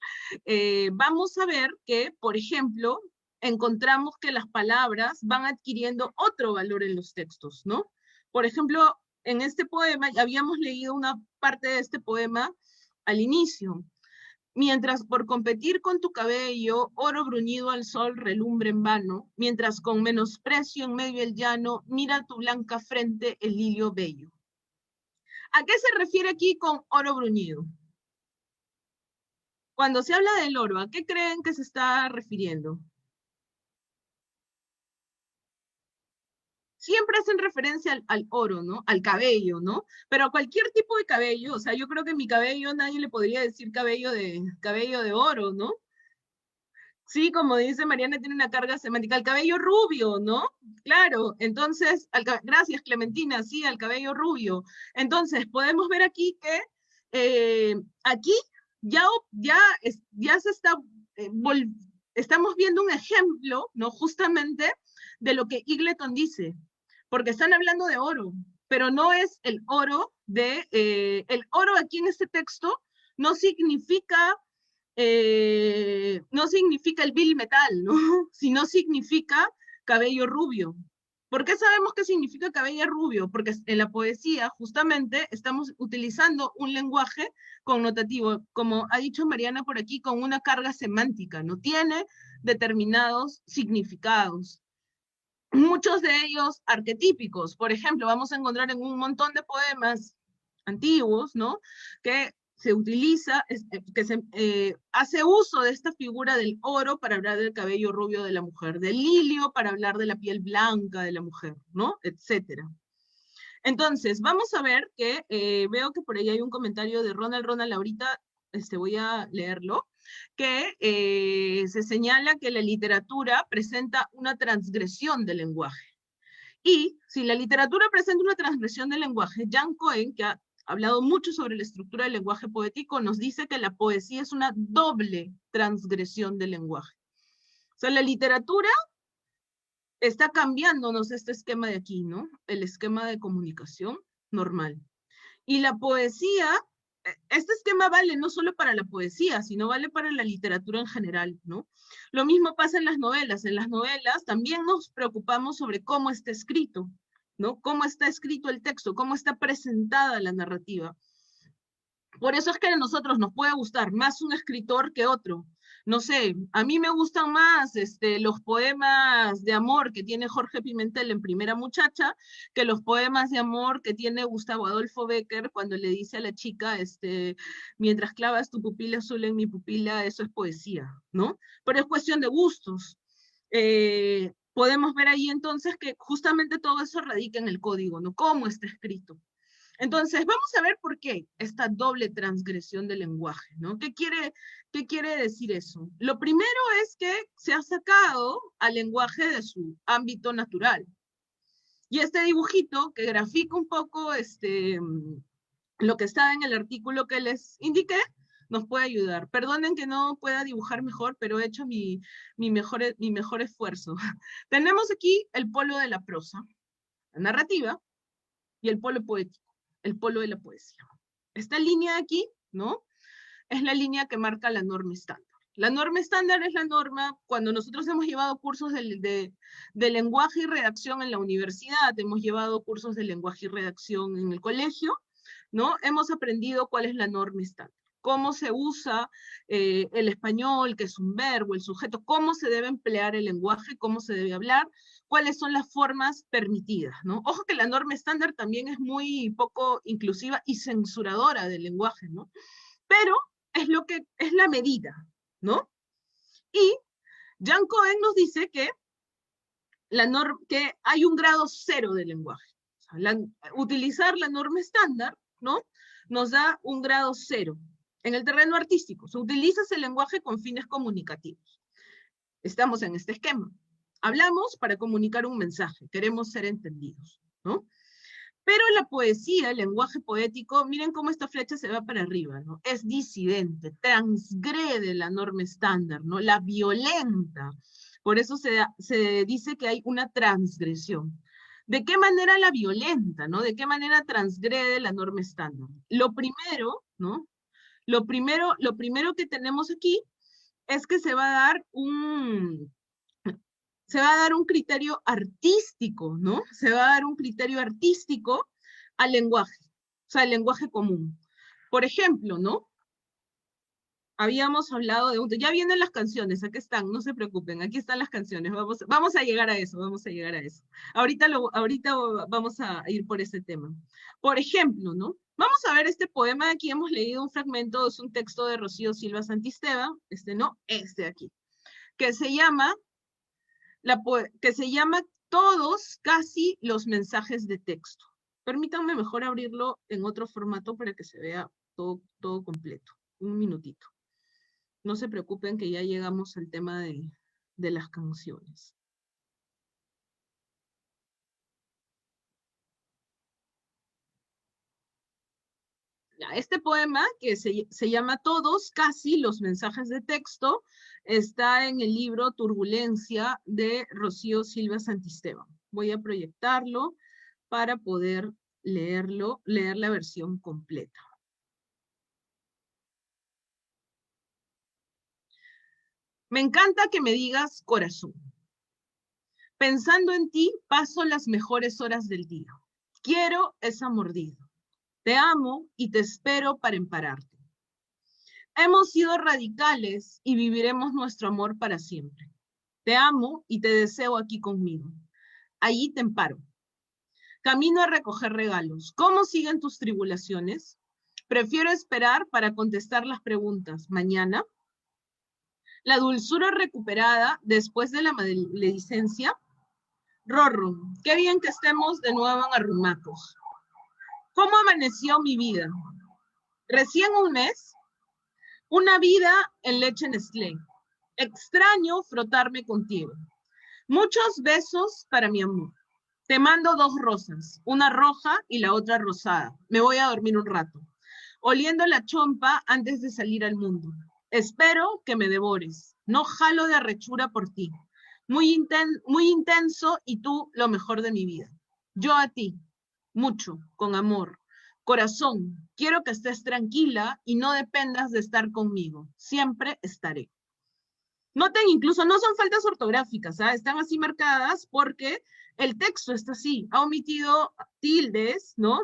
Vamos a ver que, por ejemplo, encontramos que las palabras van adquiriendo otro valor en los textos, ¿no? Por ejemplo, en este poema, ya habíamos leído una parte de este poema al inicio. Mientras por competir con tu cabello, oro bruñido al sol relumbre en vano, mientras con menosprecio en medio del llano, mira tu blanca frente el lirio bello. ¿A qué se refiere aquí con oro bruñido? Cuando se habla del oro, ¿a qué creen que se está refiriendo? Siempre hacen referencia al oro, ¿no? Al cabello, ¿no? Pero a cualquier tipo de cabello, o sea, yo creo que mi cabello nadie le podría decir cabello de oro, ¿no? Sí, como dice Mariana, tiene una carga semántica. El cabello rubio, ¿no? Claro, entonces, gracias Clementina, sí, al cabello rubio. Entonces, podemos ver aquí que aquí ya se está, estamos viendo un ejemplo, ¿no? Justamente de lo que Eagleton dice, porque están hablando de oro, pero no es el oro el oro aquí en este texto no significa el bill metal, ¿no? Sino significa cabello rubio, ¿Por qué sabemos qué significa cabello rubio? Porque en la poesía justamente estamos utilizando un lenguaje connotativo, como ha dicho Mariana por aquí, con una carga semántica, ¿no? Tiene determinados significados. Muchos de ellos arquetípicos. Por ejemplo, vamos a encontrar en un montón de poemas antiguos, ¿no? Que se utiliza, que se hace uso de esta figura del oro para hablar del cabello rubio de la mujer, del lilio para hablar de la piel blanca de la mujer, ¿no? Etcétera. Entonces, vamos a ver que veo que por ahí hay un comentario de Ronald, ahorita voy a leerlo, que se señala que la literatura presenta una transgresión del lenguaje. Y si la literatura presenta una transgresión del lenguaje, Jan Cohen, que ha hablado mucho sobre la estructura del lenguaje poético, nos dice que la poesía es una doble transgresión del lenguaje. O sea, la literatura está cambiándonos este esquema de aquí, ¿no? El esquema de comunicación normal. Y la poesía, este esquema vale no solo para la poesía, sino vale para la literatura en general, ¿no? Lo mismo pasa en las novelas. En las novelas también nos preocupamos sobre cómo está escrito, ¿no? Cómo está escrito el texto, cómo está presentada la narrativa. Por eso es que a nosotros nos puede gustar más un escritor que otro. No sé, a mí me gustan más los poemas de amor que tiene Jorge Pimentel en Primera Muchacha, que los poemas de amor que tiene Gustavo Adolfo Bécquer cuando le dice a la chica, mientras clavas tu pupila azul en mi pupila, eso es poesía, ¿no? Pero es cuestión de gustos. Podemos ver ahí entonces que justamente todo eso radica en el código, ¿no? Cómo está escrito. Entonces, vamos a ver por qué esta doble transgresión del lenguaje, ¿no? ¿Qué quiere decir eso? Lo primero es que se ha sacado al lenguaje de su ámbito natural. Y este dibujito que grafica un poco lo que está en el artículo que les indiqué, nos puede ayudar. Perdonen que no pueda dibujar mejor, pero he hecho mi mejor esfuerzo. Tenemos aquí el polo de la prosa, la narrativa, y el polo poético, el polo de la poesía. Esta línea de aquí, ¿no? Es la línea que marca la norma estándar. La norma estándar es la norma, cuando nosotros hemos llevado cursos de lenguaje y redacción en la universidad, hemos llevado cursos de lenguaje y redacción en el colegio, ¿no? Hemos aprendido cuál es la norma estándar, cómo se usa el español, que es un verbo, el sujeto, cómo se debe emplear el lenguaje, cómo se debe hablar, cuáles son las formas permitidas, ¿no? Ojo que la norma estándar también es muy poco inclusiva y censuradora del lenguaje, ¿no? Pero es lo que es la medida, ¿no? Y Jan Cohen nos dice que, que hay un grado cero del lenguaje. O sea, utilizar la norma estándar, ¿no? Nos da un grado cero. En el terreno artístico, se utiliza ese lenguaje con fines comunicativos. Estamos en este esquema. Hablamos para comunicar un mensaje, queremos ser entendidos, ¿no? Pero la poesía, el lenguaje poético, miren cómo esta flecha se va para arriba, ¿no? Es disidente, transgrede la norma estándar, ¿no? La violenta. Por eso se dice que hay una transgresión. ¿De qué manera la violenta, no? ¿De qué manera transgrede la norma estándar? Lo primero, ¿no? Lo primero que tenemos aquí es que se va a dar un criterio artístico, ¿no? Se va a dar un criterio artístico al lenguaje, o sea, el lenguaje común. Por ejemplo, ¿no? Habíamos hablado de ya vienen las canciones, aquí están, no se preocupen, aquí están las canciones, vamos a llegar a eso, vamos a llegar a eso. Ahorita vamos a ir por ese tema. Por ejemplo, ¿no? Vamos a ver este poema de aquí, hemos leído un fragmento, es un texto de Rocío Silva Santisteban, este de aquí, que se llama Todos casi los mensajes de texto. Permítanme mejor abrirlo en otro formato para que se vea todo completo. Un minutito. No se preocupen que ya llegamos al tema de las canciones. Este poema, que se llama Todos casi los mensajes de texto, está en el libro Turbulencia de Rocío Silva Santisteban. Voy a proyectarlo para poder leer la versión completa. Me encanta que me digas corazón. Pensando en ti, paso las mejores horas del día. Quiero esa mordida. Te amo y te espero para empararte. Hemos sido radicales y viviremos nuestro amor para siempre. Te amo y te deseo aquí conmigo. Allí te emparo. Camino a recoger regalos. ¿Cómo siguen tus tribulaciones? Prefiero esperar para contestar las preguntas. ¿Mañana? La dulzura recuperada después de la maledicencia. Rorro, qué bien que estemos de nuevo en arrumacos. ¿Cómo amaneció mi vida? Recién un mes. Una vida en leche Nestlé. Extraño frotarme contigo. Muchos besos para mi amor. Te mando 2 rosas, una roja y la otra rosada. Me voy a dormir un rato, oliendo la chompa antes de salir al mundo. Espero que me devores. No jalo de arrechura por ti. Muy intenso y tú lo mejor de mi vida. Yo a ti, mucho, con amor. Corazón, quiero que estés tranquila y no dependas de estar conmigo. Siempre estaré. Noten, incluso no son faltas ortográficas, ¿ah? Están así marcadas porque el texto está así, ha omitido tildes, ¿no?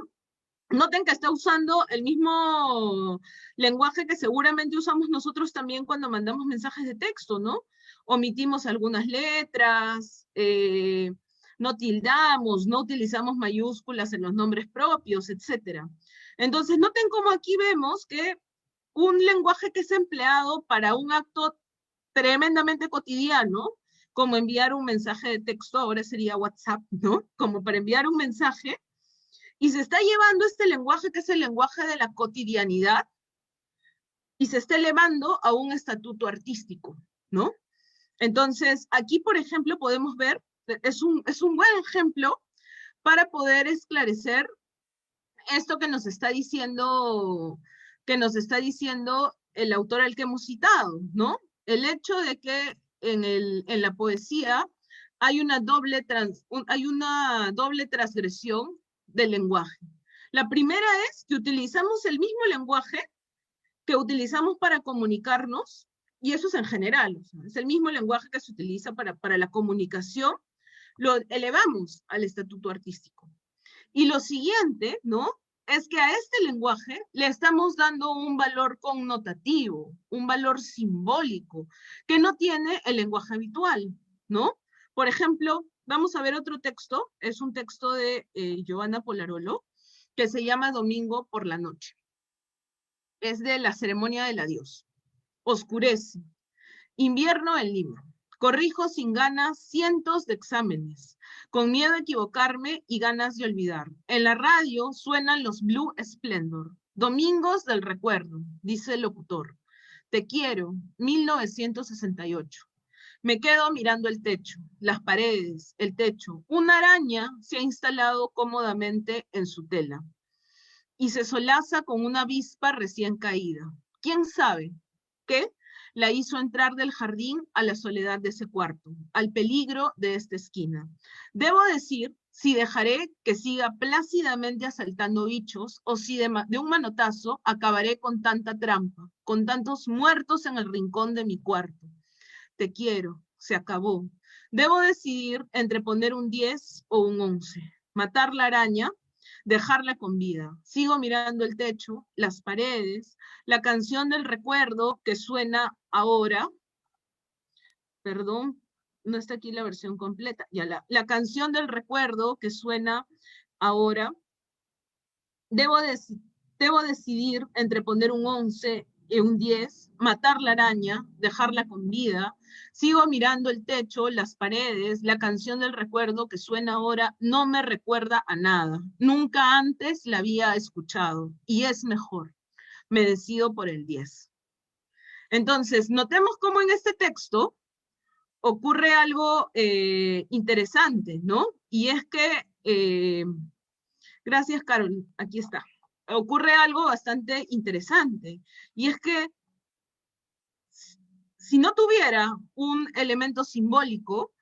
Noten que está usando el mismo lenguaje que seguramente usamos nosotros también cuando mandamos mensajes de texto, ¿no? Omitimos algunas letras, no tildamos, no utilizamos mayúsculas en los nombres propios, etc. Entonces, noten cómo aquí vemos que un lenguaje que es empleado para un acto tremendamente cotidiano, como enviar un mensaje de texto, ahora sería WhatsApp, ¿no? Como para enviar un mensaje, y se está llevando este lenguaje que es el lenguaje de la cotidianidad, y se está elevando a un estatuto artístico, ¿no? Entonces, aquí, por ejemplo, podemos ver, es un buen ejemplo para poder esclarecer esto que nos está diciendo el autor al que hemos citado, ¿no? El hecho de que en la poesía hay una doble transgresión del lenguaje. La primera es que utilizamos el mismo lenguaje que utilizamos para comunicarnos, y eso es en general, o sea, es el mismo lenguaje que se utiliza para la comunicación, lo elevamos al estatuto artístico. Y lo siguiente, ¿no?, es que a este lenguaje le estamos dando un valor connotativo, un valor simbólico, que no tiene el lenguaje habitual, ¿no? Por ejemplo, vamos a ver otro texto, es un texto de Giovanna Polarolo, que se llama Domingo por la noche. Es de la ceremonia del adiós. Oscurece. Invierno en Lima. Corrijo sin ganas cientos de exámenes, con miedo a equivocarme y ganas de olvidar. En la radio suenan los Blue Splendor. Domingos del recuerdo, dice el locutor. Te quiero, 1968. Me quedo mirando el techo, las paredes, el techo. Una araña se ha instalado cómodamente en su tela y se solaza con una avispa recién caída. ¿Quién sabe qué la hizo entrar del jardín a la soledad de ese cuarto, al peligro de esta esquina? Debo decir si dejaré que siga plácidamente asaltando bichos o si de un manotazo acabaré con tanta trampa, con tantos muertos en el rincón de mi cuarto. Te quiero, se acabó. Debo decidir entre poner un 10 o un 11. Matar la araña, dejarla con vida. Sigo mirando el techo, las paredes, la canción del recuerdo que suena ahora. Perdón, no está aquí la versión completa. Ya, la canción del recuerdo que suena ahora. Debo decidir entre poner un 11 y un 10, matar la araña, dejarla con vida. Sigo mirando el techo, las paredes, la canción del recuerdo que suena ahora no me recuerda a nada. Nunca antes la había escuchado y es mejor. Me decido por el 10. Entonces, notemos cómo en este texto ocurre algo interesante, ¿no? Y es que, gracias Carol, aquí está. Ocurre algo bastante interesante, y es que si no tuviera un elemento simbólico,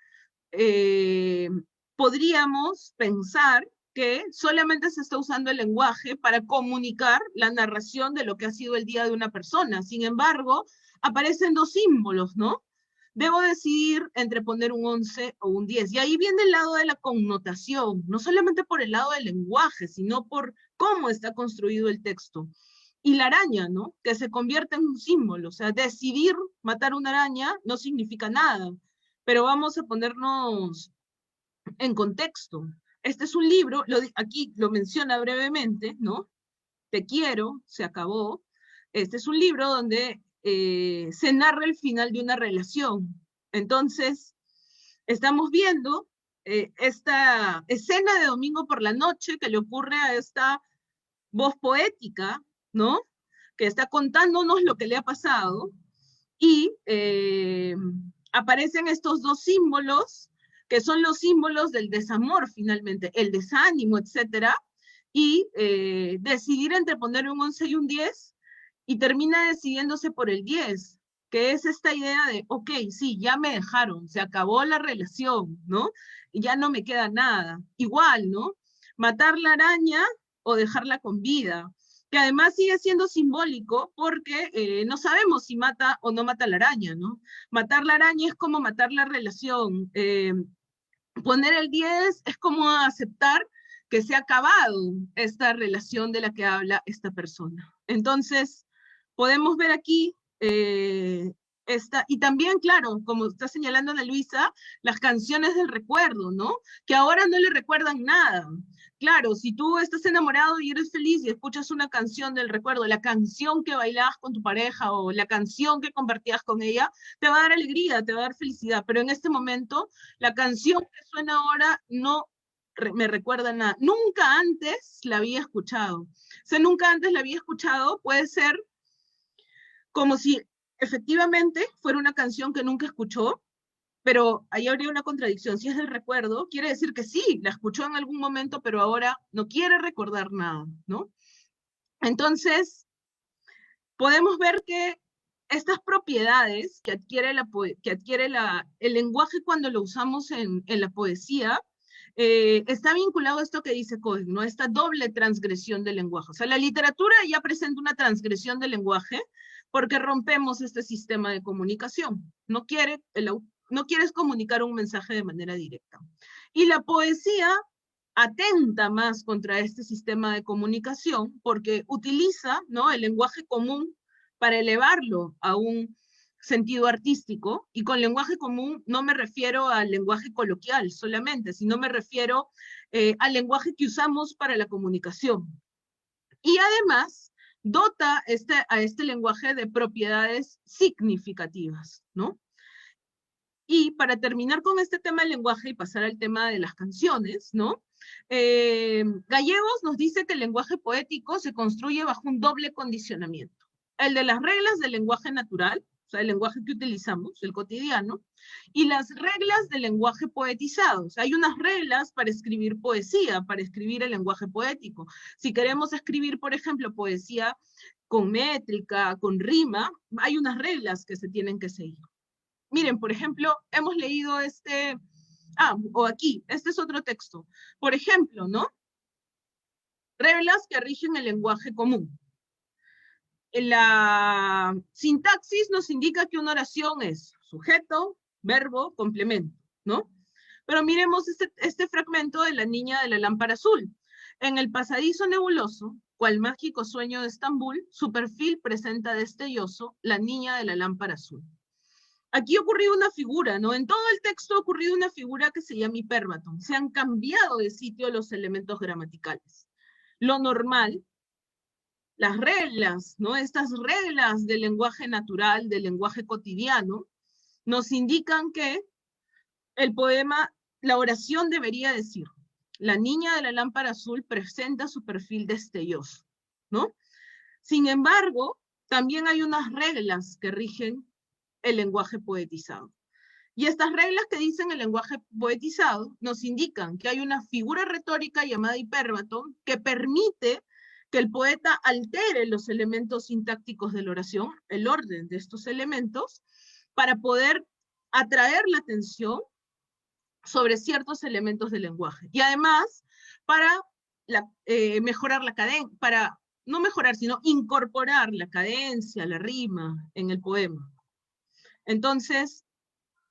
podríamos pensar que solamente se está usando el lenguaje para comunicar la narración de lo que ha sido el día de una persona. Sin embargo, aparecen 2 símbolos, ¿no? debo decidir entre poner un 11 o un 10. Y ahí viene el lado de la connotación, no solamente por el lado del lenguaje, sino por cómo está construido el texto. Y la araña, ¿no? Que se convierte en un símbolo. O sea, decidir matar una araña no significa nada, pero vamos a ponernos en contexto. Este es un libro, aquí lo menciona brevemente, ¿no? Te quiero, se acabó. Este es un libro donde se narra el final de una relación. Entonces, estamos viendo esta escena de domingo por la noche que le ocurre a esta voz poética, ¿no? Que está contándonos lo que le ha pasado, y aparecen estos dos símbolos, que son los símbolos del desamor finalmente, el desánimo, etcétera, y decidir entre poner un 11 y un 10, y termina decidiéndose por el 10, que es esta idea de, ok, sí, ya me dejaron, se acabó la relación, ¿no? Y ya no me queda nada. Igual, ¿no? Matar la araña o dejarla con vida, que además sigue siendo simbólico porque no sabemos si mata o no mata la araña, ¿no? Matar la araña es como matar la relación. Poner el 10 es como aceptar que se ha acabado esta relación de la que habla esta persona. Entonces, podemos ver aquí y también, claro, como está señalando Ana Luisa, las canciones del recuerdo, ¿no? Que ahora no le recuerdan nada. Claro, si tú estás enamorado y eres feliz y escuchas una canción del recuerdo, la canción que bailabas con tu pareja o la canción que compartías con ella, te va a dar alegría, te va a dar felicidad, pero en este momento, la canción que suena ahora no me recuerda nada. Nunca antes la había escuchado. O sea, nunca antes la había escuchado, puede ser como si efectivamente fuera una canción que nunca escuchó, pero ahí habría una contradicción. Si es del recuerdo, quiere decir que sí, la escuchó en algún momento, pero ahora no quiere recordar nada, ¿no? Entonces, podemos ver que estas propiedades que adquiere el lenguaje cuando lo usamos en la poesía, está vinculado a esto que dice Cohen, ¿no? Esta doble transgresión del lenguaje. O sea, la literatura ya presenta una transgresión del lenguaje porque rompemos este sistema de comunicación. No quieres comunicar un mensaje de manera directa. Y la poesía atenta más contra este sistema de comunicación porque utiliza, ¿no?, el lenguaje común para elevarlo a un sentido artístico, y con lenguaje común no me refiero al lenguaje coloquial solamente, sino me refiero al lenguaje que usamos para la comunicación. Y además dota a este lenguaje de propiedades significativas, ¿no? Y para terminar con este tema del lenguaje y pasar al tema de las canciones, ¿no? Gallegos nos dice que el lenguaje poético se construye bajo un doble condicionamiento. El de las reglas del lenguaje natural, o sea, el lenguaje que utilizamos, el cotidiano, y las reglas del lenguaje poetizado. O sea, hay unas reglas para escribir poesía, para escribir el lenguaje poético. Si queremos escribir, por ejemplo, poesía con métrica, con rima, hay unas reglas que se tienen que seguir. Miren, por ejemplo, hemos leído o aquí, este es otro texto. Por ejemplo, ¿no? Reglas que rigen el lenguaje común. La sintaxis nos indica que una oración es sujeto, verbo, complemento, ¿no? Pero miremos este fragmento de la niña de la lámpara azul. En el pasadizo nebuloso, cual mágico sueño de Estambul, su perfil presenta destelloso la niña de la lámpara azul. Aquí ha ocurrido una figura, ¿no? En todo el texto ha ocurrido una figura que se llama hipérbaton. Se han cambiado de sitio los elementos gramaticales. Lo normal, las reglas, ¿no? Estas reglas del lenguaje natural, del lenguaje cotidiano, nos indican que el poema, la oración debería decir, la niña de la lámpara azul presenta su perfil destelloso, ¿no? Sin embargo, también hay unas reglas que rigen el lenguaje poetizado. Y estas reglas que dicen el lenguaje poetizado nos indican que hay una figura retórica llamada hipérbaton que permite que el poeta altere los elementos sintácticos de la oración, el orden de estos elementos, para poder atraer la atención sobre ciertos elementos del lenguaje. Y además, para mejorar la cadencia, para no mejorar, sino incorporar la cadencia, la rima en el poema. Entonces,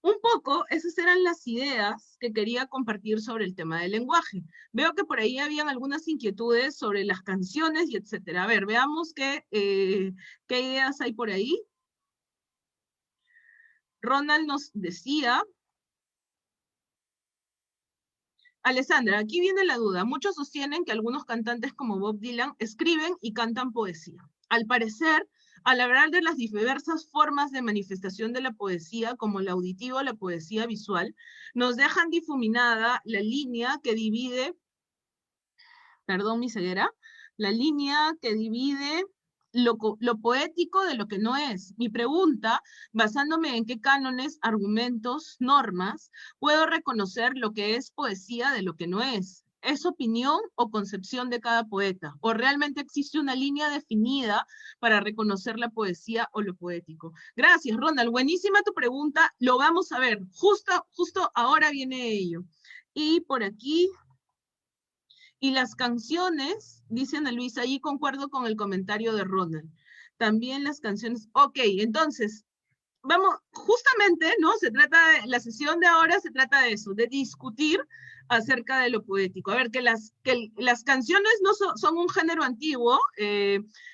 Un poco, esas eran las ideas que quería compartir sobre el tema del lenguaje. Veo que por ahí habían algunas inquietudes sobre las canciones y etcétera. A ver, veamos qué ideas hay por ahí. Ronald nos decía... Alessandra, aquí viene la duda. Muchos sostienen que algunos cantantes como Bob Dylan escriben y cantan poesía. Al parecer, al hablar de las diversas formas de manifestación de la poesía, como el auditivo o la poesía visual, nos dejan difuminada la línea que divide, perdón mi ceguera, la línea que divide lo poético de lo que no es. Mi pregunta, basándome en qué cánones, argumentos, normas, puedo reconocer lo que es poesía de lo que no es. ¿Es opinión o concepción de cada poeta? ¿O realmente existe una línea definida para reconocer la poesía o lo poético? Gracias, Ronald. Buenísima tu pregunta. Lo vamos a ver. Justo ahora viene ello. Y por aquí... Y las canciones, dice Ana Luisa, ahí concuerdo con el comentario de Ronald. También las canciones, ok, entonces, vamos, justamente, ¿no? La sesión de ahora se trata de eso, de discutir acerca de lo poético. A ver, que las canciones no son un género antiguo.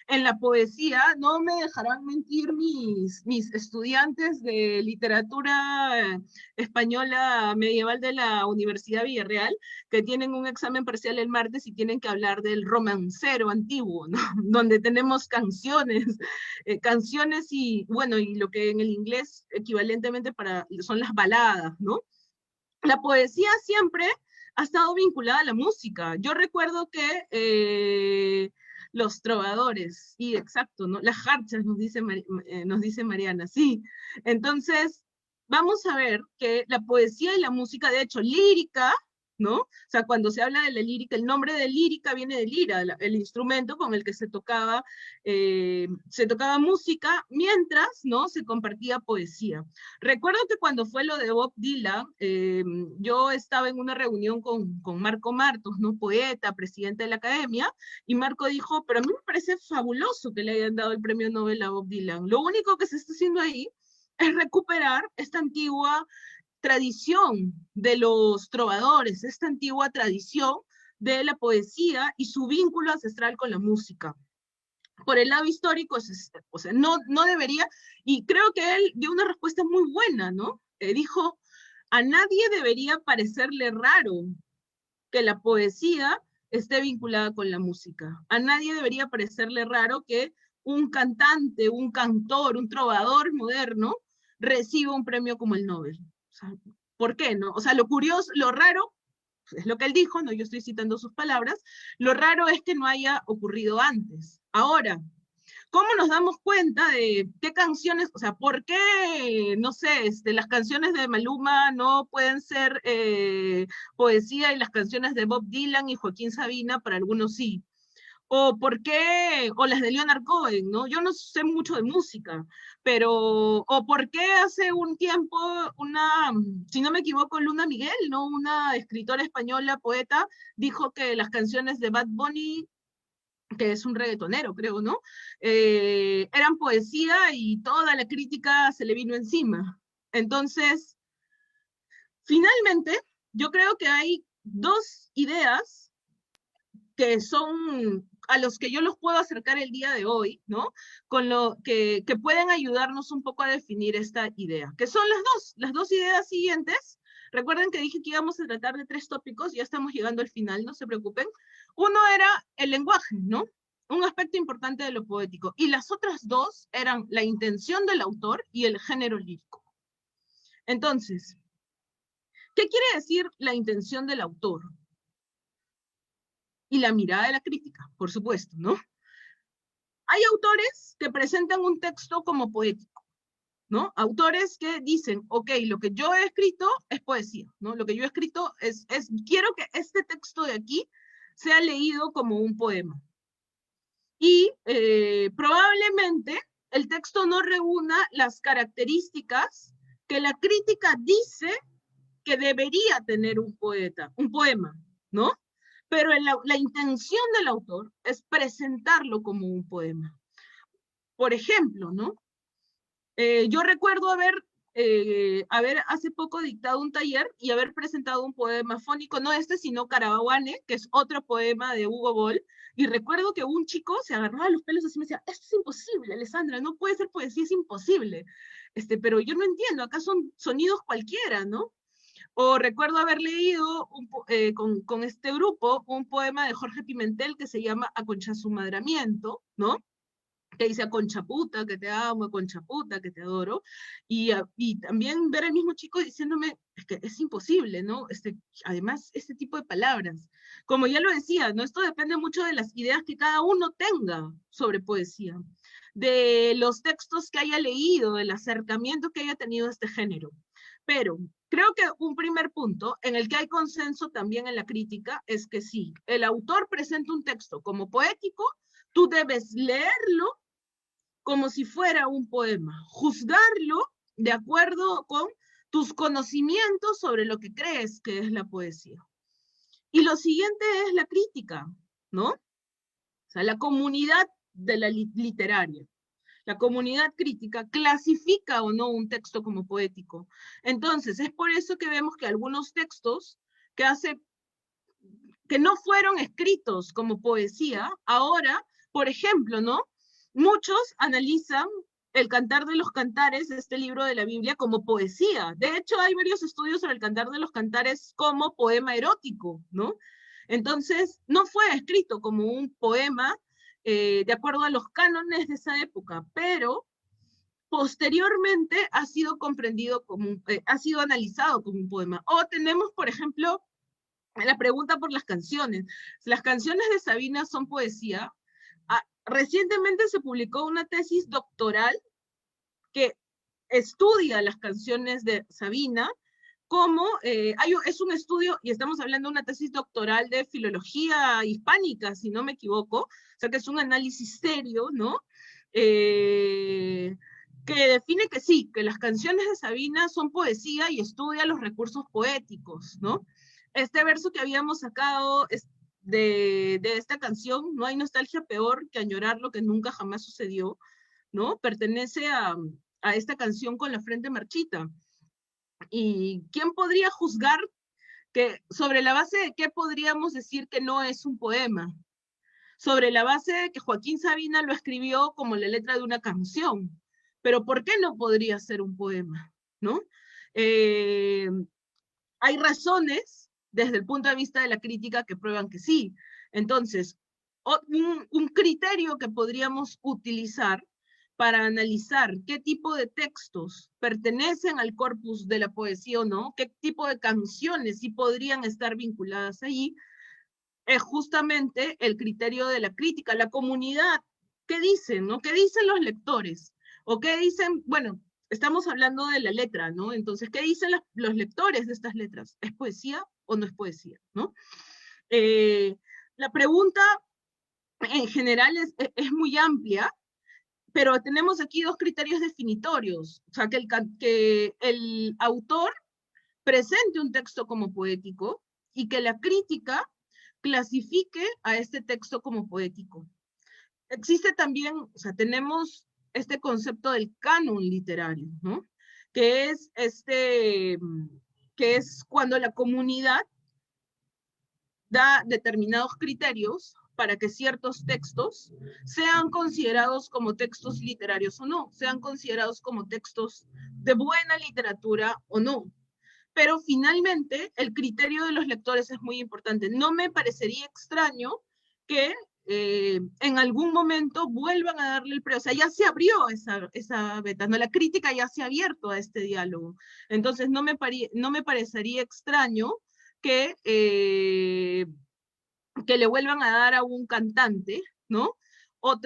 En la poesía, no me dejarán mentir mis estudiantes de literatura española medieval de la Universidad Villarreal, que tienen un examen parcial el martes y tienen que hablar del romancero antiguo, ¿no? Donde tenemos canciones y, bueno, y lo que en el inglés equivalentemente son las baladas, ¿no? La poesía siempre ha estado vinculada a la música. Yo recuerdo que los trovadores, y exacto, ¿no? Las jarchas, nos dice Mariana, sí. Entonces, vamos a ver que la poesía y la música, de hecho, lírica, ¿no? O sea, cuando se habla de la lírica, el nombre de lírica viene de lira, el instrumento con el que se tocaba música, mientras, ¿no? Se compartía poesía. Recuerdo que cuando fue lo de Bob Dylan, yo estaba en una reunión con Marco Martos, ¿no? Poeta, presidente de la academia, y Marco dijo, pero a mí me parece fabuloso que le hayan dado el premio Nobel a Bob Dylan. Lo único que se está haciendo ahí es recuperar esta antigua tradición de los trovadores, esta antigua tradición de la poesía y su vínculo ancestral con la música. Por el lado histórico, o sea, no debería, y creo que él dio una respuesta muy buena, ¿no? Dijo, a nadie debería parecerle raro que la poesía esté vinculada con la música. A nadie debería parecerle raro que un cantante, un cantor, un trovador moderno reciba un premio como el Nobel. O sea, ¿por qué no? O sea, lo curioso, lo raro, es lo que él dijo, no, yo estoy citando sus palabras, lo raro es que no haya ocurrido antes. Ahora, ¿cómo nos damos cuenta de qué canciones, o sea, por qué, no sé, las canciones de Maluma no pueden ser poesía y las canciones de Bob Dylan y Joaquín Sabina para algunos sí? O por qué, o las de Leonard Cohen, ¿no? Yo no sé mucho de música, pero, o por qué hace un tiempo si no me equivoco, Luna Miguel, ¿no? Una escritora española, poeta, dijo que las canciones de Bad Bunny, que es un reggaetonero, creo, ¿no? Eran poesía y toda la crítica se le vino encima. Entonces, finalmente, yo creo que hay dos ideas que son a los que yo los puedo acercar el día de hoy, ¿no? Con lo que pueden ayudarnos un poco a definir esta idea, que son las dos ideas siguientes. Recuerden que dije que íbamos a tratar de 3 tópicos, ya estamos llegando al final, no se preocupen. Uno era el lenguaje, ¿no? Un aspecto importante de lo poético. Y las otras dos eran la intención del autor y el género lírico. Entonces, ¿qué quiere decir la intención del autor? Y la mirada de la crítica, por supuesto, ¿no? Hay autores que presentan un texto como poético, ¿no? Autores que dicen, ok, lo que yo he escrito es poesía, ¿no? Lo que yo he escrito quiero que este texto de aquí sea leído como un poema. Y probablemente el texto no reúna las características que la crítica dice que debería tener un poema, ¿no? Pero la intención del autor es presentarlo como un poema. Por ejemplo, ¿no? Yo recuerdo haber haber hace poco dictado un taller y haber presentado un poema fónico, no este, sino Carabahuane, que es otro poema de Hugo Boll, y recuerdo que un chico se agarraba los pelos así y me decía, esto es imposible, Alessandra, no puede ser poesía, es imposible. Pero yo no entiendo, acá son sonidos cualquiera, ¿no? O recuerdo haber leído con este grupo un poema de Jorge Pimentel que se llama Aconchasumadramiento, ¿no? Que dice a Concha puta, que te amo, a Concha puta, que te adoro, y también ver al mismo chico diciéndome, es que es imposible, ¿no? Además, este tipo de palabras. Como ya lo decía, ¿no? Esto depende mucho de las ideas que cada uno tenga sobre poesía, de los textos que haya leído, del acercamiento que haya tenido a este género. Pero creo que un primer punto en el que hay consenso también en la crítica es que sí, el autor presenta un texto como poético, tú debes leerlo como si fuera un poema, juzgarlo de acuerdo con tus conocimientos sobre lo que crees que es la poesía. Y lo siguiente es la crítica, ¿no? O sea, la comunidad de la literaria, la comunidad crítica clasifica o no un texto como poético. Entonces, es por eso que vemos que algunos textos que no fueron escritos como poesía, ahora, por ejemplo, ¿no? Muchos analizan el Cantar de los Cantares, este libro de la Biblia, como poesía. De hecho, hay varios estudios sobre el Cantar de los Cantares como poema erótico, ¿no? Entonces, no fue escrito como un poema de acuerdo a los cánones de esa época, pero posteriormente ha sido comprendido como, ha sido analizado como un poema. O tenemos, por ejemplo, la pregunta por las canciones. ¿Las canciones de Sabina son poesía? Recientemente se publicó una tesis doctoral que estudia las canciones de Sabina, como es un estudio, y estamos hablando de una tesis doctoral de filología hispánica, si no me equivoco, o sea que es un análisis serio, ¿no? Que define que sí, que las canciones de Sabina son poesía y estudia los recursos poéticos, ¿no? Este verso que habíamos sacado de esta canción, no hay nostalgia peor que añorar lo que nunca jamás sucedió, ¿no? Pertenece a esta canción Con la frente marchita. ¿Y quién podría juzgar que sobre la base de qué podríamos decir que no es un poema? Sobre la base de que Joaquín Sabina lo escribió como la letra de una canción. Pero ¿por qué no podría ser un poema? ¿No? Hay razones desde el punto de vista de la crítica que prueban que sí. Entonces, un criterio que podríamos utilizar para analizar qué tipo de textos pertenecen al corpus de la poesía o no, qué tipo de canciones sí podrían estar vinculadas allí, es justamente el criterio de la crítica, la comunidad. ¿Qué dicen, no? ¿Qué dicen los lectores? ¿O qué dicen? Bueno, estamos hablando de la letra, ¿no? Entonces, ¿qué dicen los lectores de estas letras? ¿Es poesía o no es poesía, no? La pregunta en general es muy amplia, pero tenemos aquí dos criterios definitorios. O sea, que el autor presente un texto como poético y que la crítica clasifique a este texto como poético. Existe también, o sea, tenemos este concepto del canon literario, ¿no? Que es cuando la comunidad da determinados criterios para que ciertos textos sean considerados como textos literarios o no, sean considerados como textos de buena literatura o no. Pero finalmente el criterio de los lectores es muy importante. No me parecería extraño que en algún momento vuelvan a darle el premio. O sea, ya se abrió esa beta, ¿no? La crítica ya se ha abierto a este diálogo. Entonces no me parecería extraño que le vuelvan a dar a un cantante, ¿no? O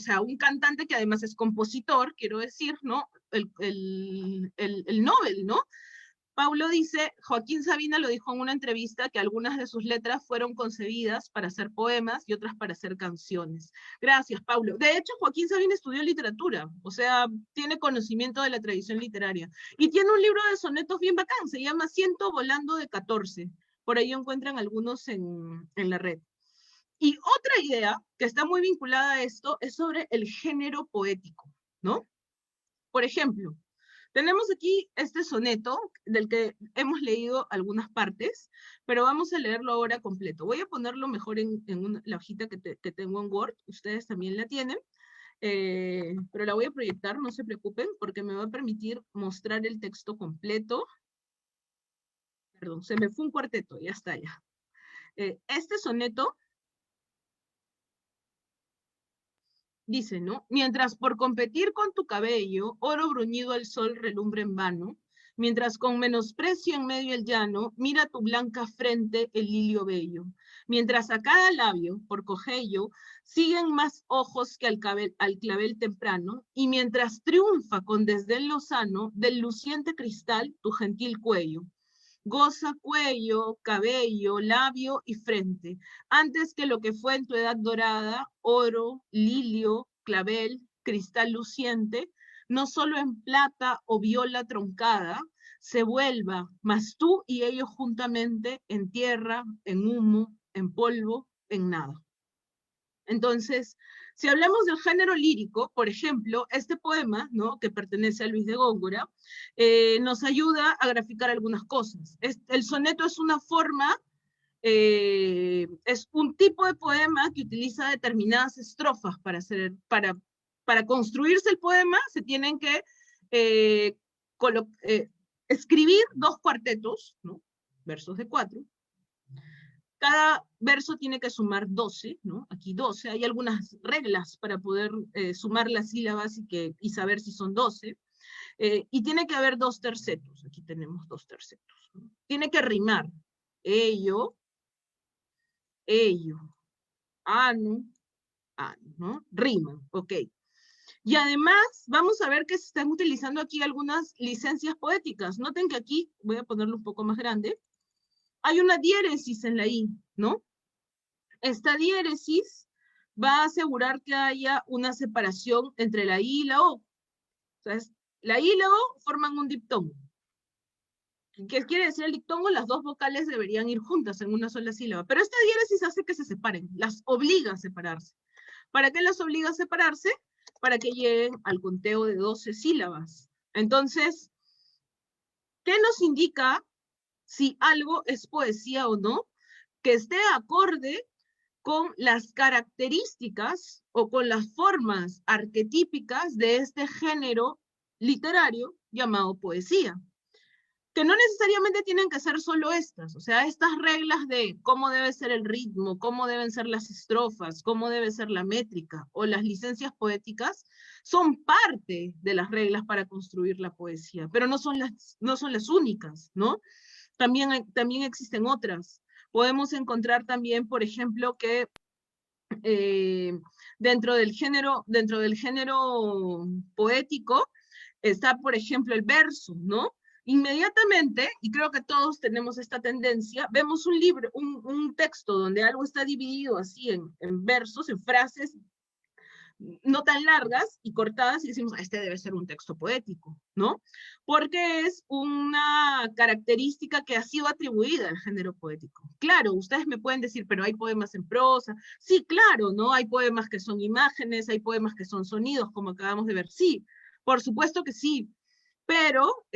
sea, un cantante que además es compositor, quiero decir, ¿no? El Nobel, ¿no? Paulo dice, Joaquín Sabina lo dijo en una entrevista, que algunas de sus letras fueron concebidas para ser poemas y otras para ser canciones. Gracias, Paulo. De hecho, Joaquín Sabina estudió literatura, o sea, tiene conocimiento de la tradición literaria. Y tiene un libro de sonetos bien bacán, se llama Ciento volando de 14. Por ahí encuentran algunos en la red. Y otra idea que está muy vinculada a esto es sobre el género poético, ¿no? Por ejemplo, Tenemos aquí este soneto, del que hemos leído algunas partes, pero vamos a leerlo ahora completo. Voy a ponerlo mejor en la hojita que tengo en Word, ustedes también la tienen, pero la voy a proyectar, no se preocupen, porque me va a permitir mostrar el texto completo. Perdón, se me fue un cuarteto, ya está ya. Este soneto dice, ¿no? Mientras por competir con tu cabello, oro bruñido al sol relumbre en vano, mientras con menosprecio en medio el llano, mira tu blanca frente el lilio bello, mientras a cada labio, por cogello, siguen más ojos que al clavel temprano, y mientras triunfa con desdén lozano del luciente cristal tu gentil cuello. Goza cuello, cabello, labio y frente, antes que lo que fue en tu edad dorada, oro, lilio, clavel, cristal luciente, no solo en plata o viola troncada, se vuelva, mas tú y ellos juntamente en tierra, en humo, en polvo, en nada. Entonces, si hablamos del género lírico, por ejemplo, este poema, ¿no?, que pertenece a Luis de Góngora, nos ayuda a graficar algunas cosas. El soneto es una forma, es un tipo de poema que utiliza determinadas estrofas para construirse el poema. Se tienen que escribir 2 cuartetos, ¿no?, versos de 4. Cada verso tiene que sumar 12, ¿no? Aquí 12. Hay algunas reglas para poder sumar las sílabas y saber si son 12. Y tiene que haber 2 tercetos. Aquí tenemos 2 tercetos, ¿no? Tiene que rimar. Ello, ano, ¿no? Riman, ok. Y además, vamos a ver que se están utilizando aquí algunas licencias poéticas. Noten que aquí, voy a ponerlo un poco más grande, hay una diéresis en la I, ¿no? Esta diéresis va a asegurar que haya una separación entre la I y la O. O sea, la I y la O forman un diptongo. ¿Qué quiere decir el diptongo? Las 2 vocales deberían ir juntas en una sola sílaba. Pero esta diéresis hace que se separen, las obliga a separarse. ¿Para qué las obliga a separarse? Para que lleguen al conteo de 12 sílabas. Entonces, ¿qué nos indica si algo es poesía o no? Que esté acorde con las características o con las formas arquetípicas de este género literario llamado poesía. Que no necesariamente tienen que ser solo estas, o sea, estas reglas de cómo debe ser el ritmo, cómo deben ser las estrofas, cómo debe ser la métrica, o las licencias poéticas, son parte de las reglas para construir la poesía, pero no son las únicas, ¿no? También existen otras. Podemos encontrar también, por ejemplo, que dentro del género poético está, por ejemplo, el verso, ¿no? Inmediatamente, y creo que todos tenemos esta tendencia, vemos un libro, un texto donde algo está dividido así en versos, en frases no tan largas y cortadas, y decimos, este debe ser un texto poético, ¿no? Porque es una característica que ha sido atribuida al género poético. Claro, ustedes me pueden decir, pero hay poemas en prosa. Sí, claro, ¿no? Hay poemas que son imágenes, hay poemas que son sonidos, como acabamos de ver. Sí, por supuesto que sí, pero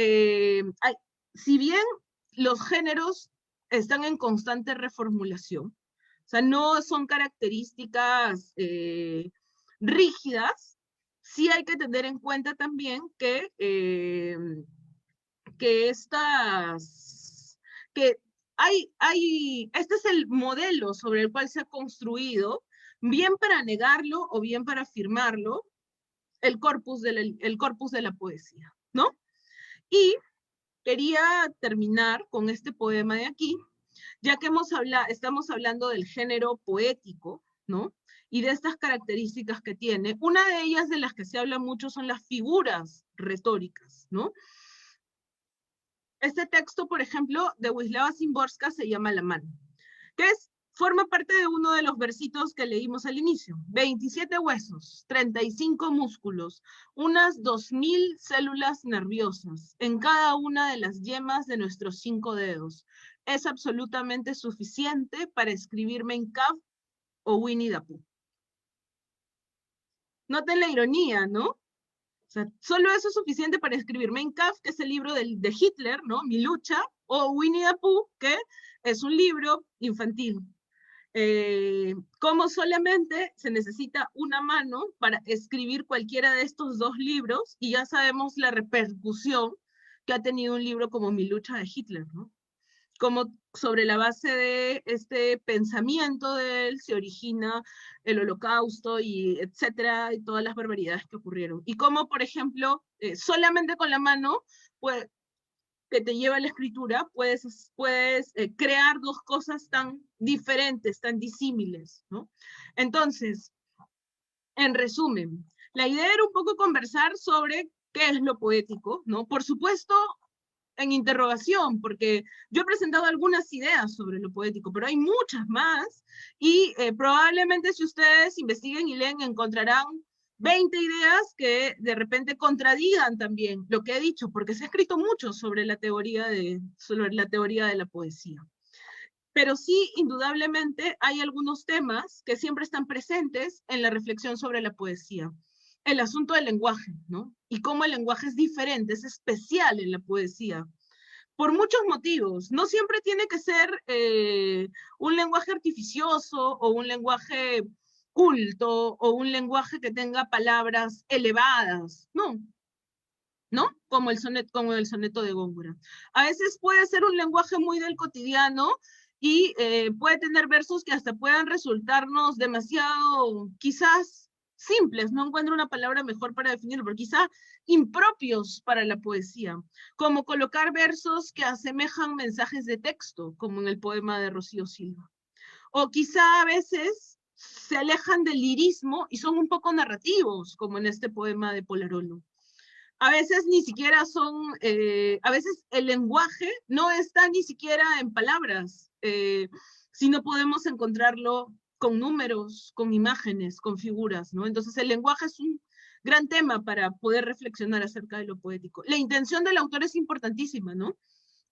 si bien los géneros están en constante reformulación, o sea, no son características rígidas, sí hay que tener en cuenta también que este es el modelo sobre el cual se ha construido, bien para negarlo o bien para afirmarlo, el corpus de la poesía, ¿no? Y quería terminar con este poema de aquí, ya que estamos hablando del género poético, ¿no? Y de estas características que tiene. Una de ellas de las que se habla mucho son las figuras retóricas, ¿no? Este texto, por ejemplo, de Wisława Szymborska se llama La mano, que forma parte de uno de los versitos que leímos al inicio. 27 huesos, 35 músculos, unas 2000 células nerviosas en cada una de las yemas de nuestros 5 dedos. Es absolutamente suficiente para escribir Mein Kampf o Winnie the Pooh. Noten la ironía, ¿no? O sea, solo eso es suficiente para escribir Mein Kampf, que es el libro de Hitler, ¿no? Mi lucha, o Winnie the Pooh, que es un libro infantil. Como solamente se necesita una mano para escribir cualquiera de estos dos libros, y ya sabemos la repercusión que ha tenido un libro como Mi lucha de Hitler, ¿no? Como sobre la base de este pensamiento de él se origina el Holocausto y etcétera, y todas las barbaridades que ocurrieron. Y como, por ejemplo, solamente con la mano, pues, que te lleva a la escritura, puedes crear dos cosas tan diferentes, tan disímiles, ¿no? Entonces, en resumen, la idea era un poco conversar sobre qué es lo poético, ¿no? Por supuesto, en interrogación, porque yo he presentado algunas ideas sobre lo poético, pero hay muchas más, y probablemente si ustedes investiguen y leen, encontrarán 20 ideas que de repente contradigan también lo que he dicho, porque se ha escrito mucho sobre la teoría de la poesía. Pero sí, indudablemente, hay algunos temas que siempre están presentes en la reflexión sobre la poesía. El asunto del lenguaje, ¿no? Y cómo el lenguaje es diferente, es especial en la poesía. Por muchos motivos. No siempre tiene que ser un lenguaje artificioso o un lenguaje culto o un lenguaje que tenga palabras elevadas. No, ¿no? Como el soneto de Góngora. A veces puede ser un lenguaje muy del cotidiano y puede tener versos que hasta puedan resultarnos demasiado, quizás, simples, no encuentro una palabra mejor para definirlo, pero quizá impropios para la poesía, como colocar versos que asemejan mensajes de texto, como en el poema de Rocío Silva. O quizá a veces se alejan del lirismo y son un poco narrativos, como en este poema de Polarolo. A veces ni siquiera son, a veces el lenguaje no está ni siquiera en palabras, sino podemos encontrarlo con números, con imágenes, con figuras, ¿no? Entonces el lenguaje es un gran tema para poder reflexionar acerca de lo poético. La intención del autor es importantísima, ¿no?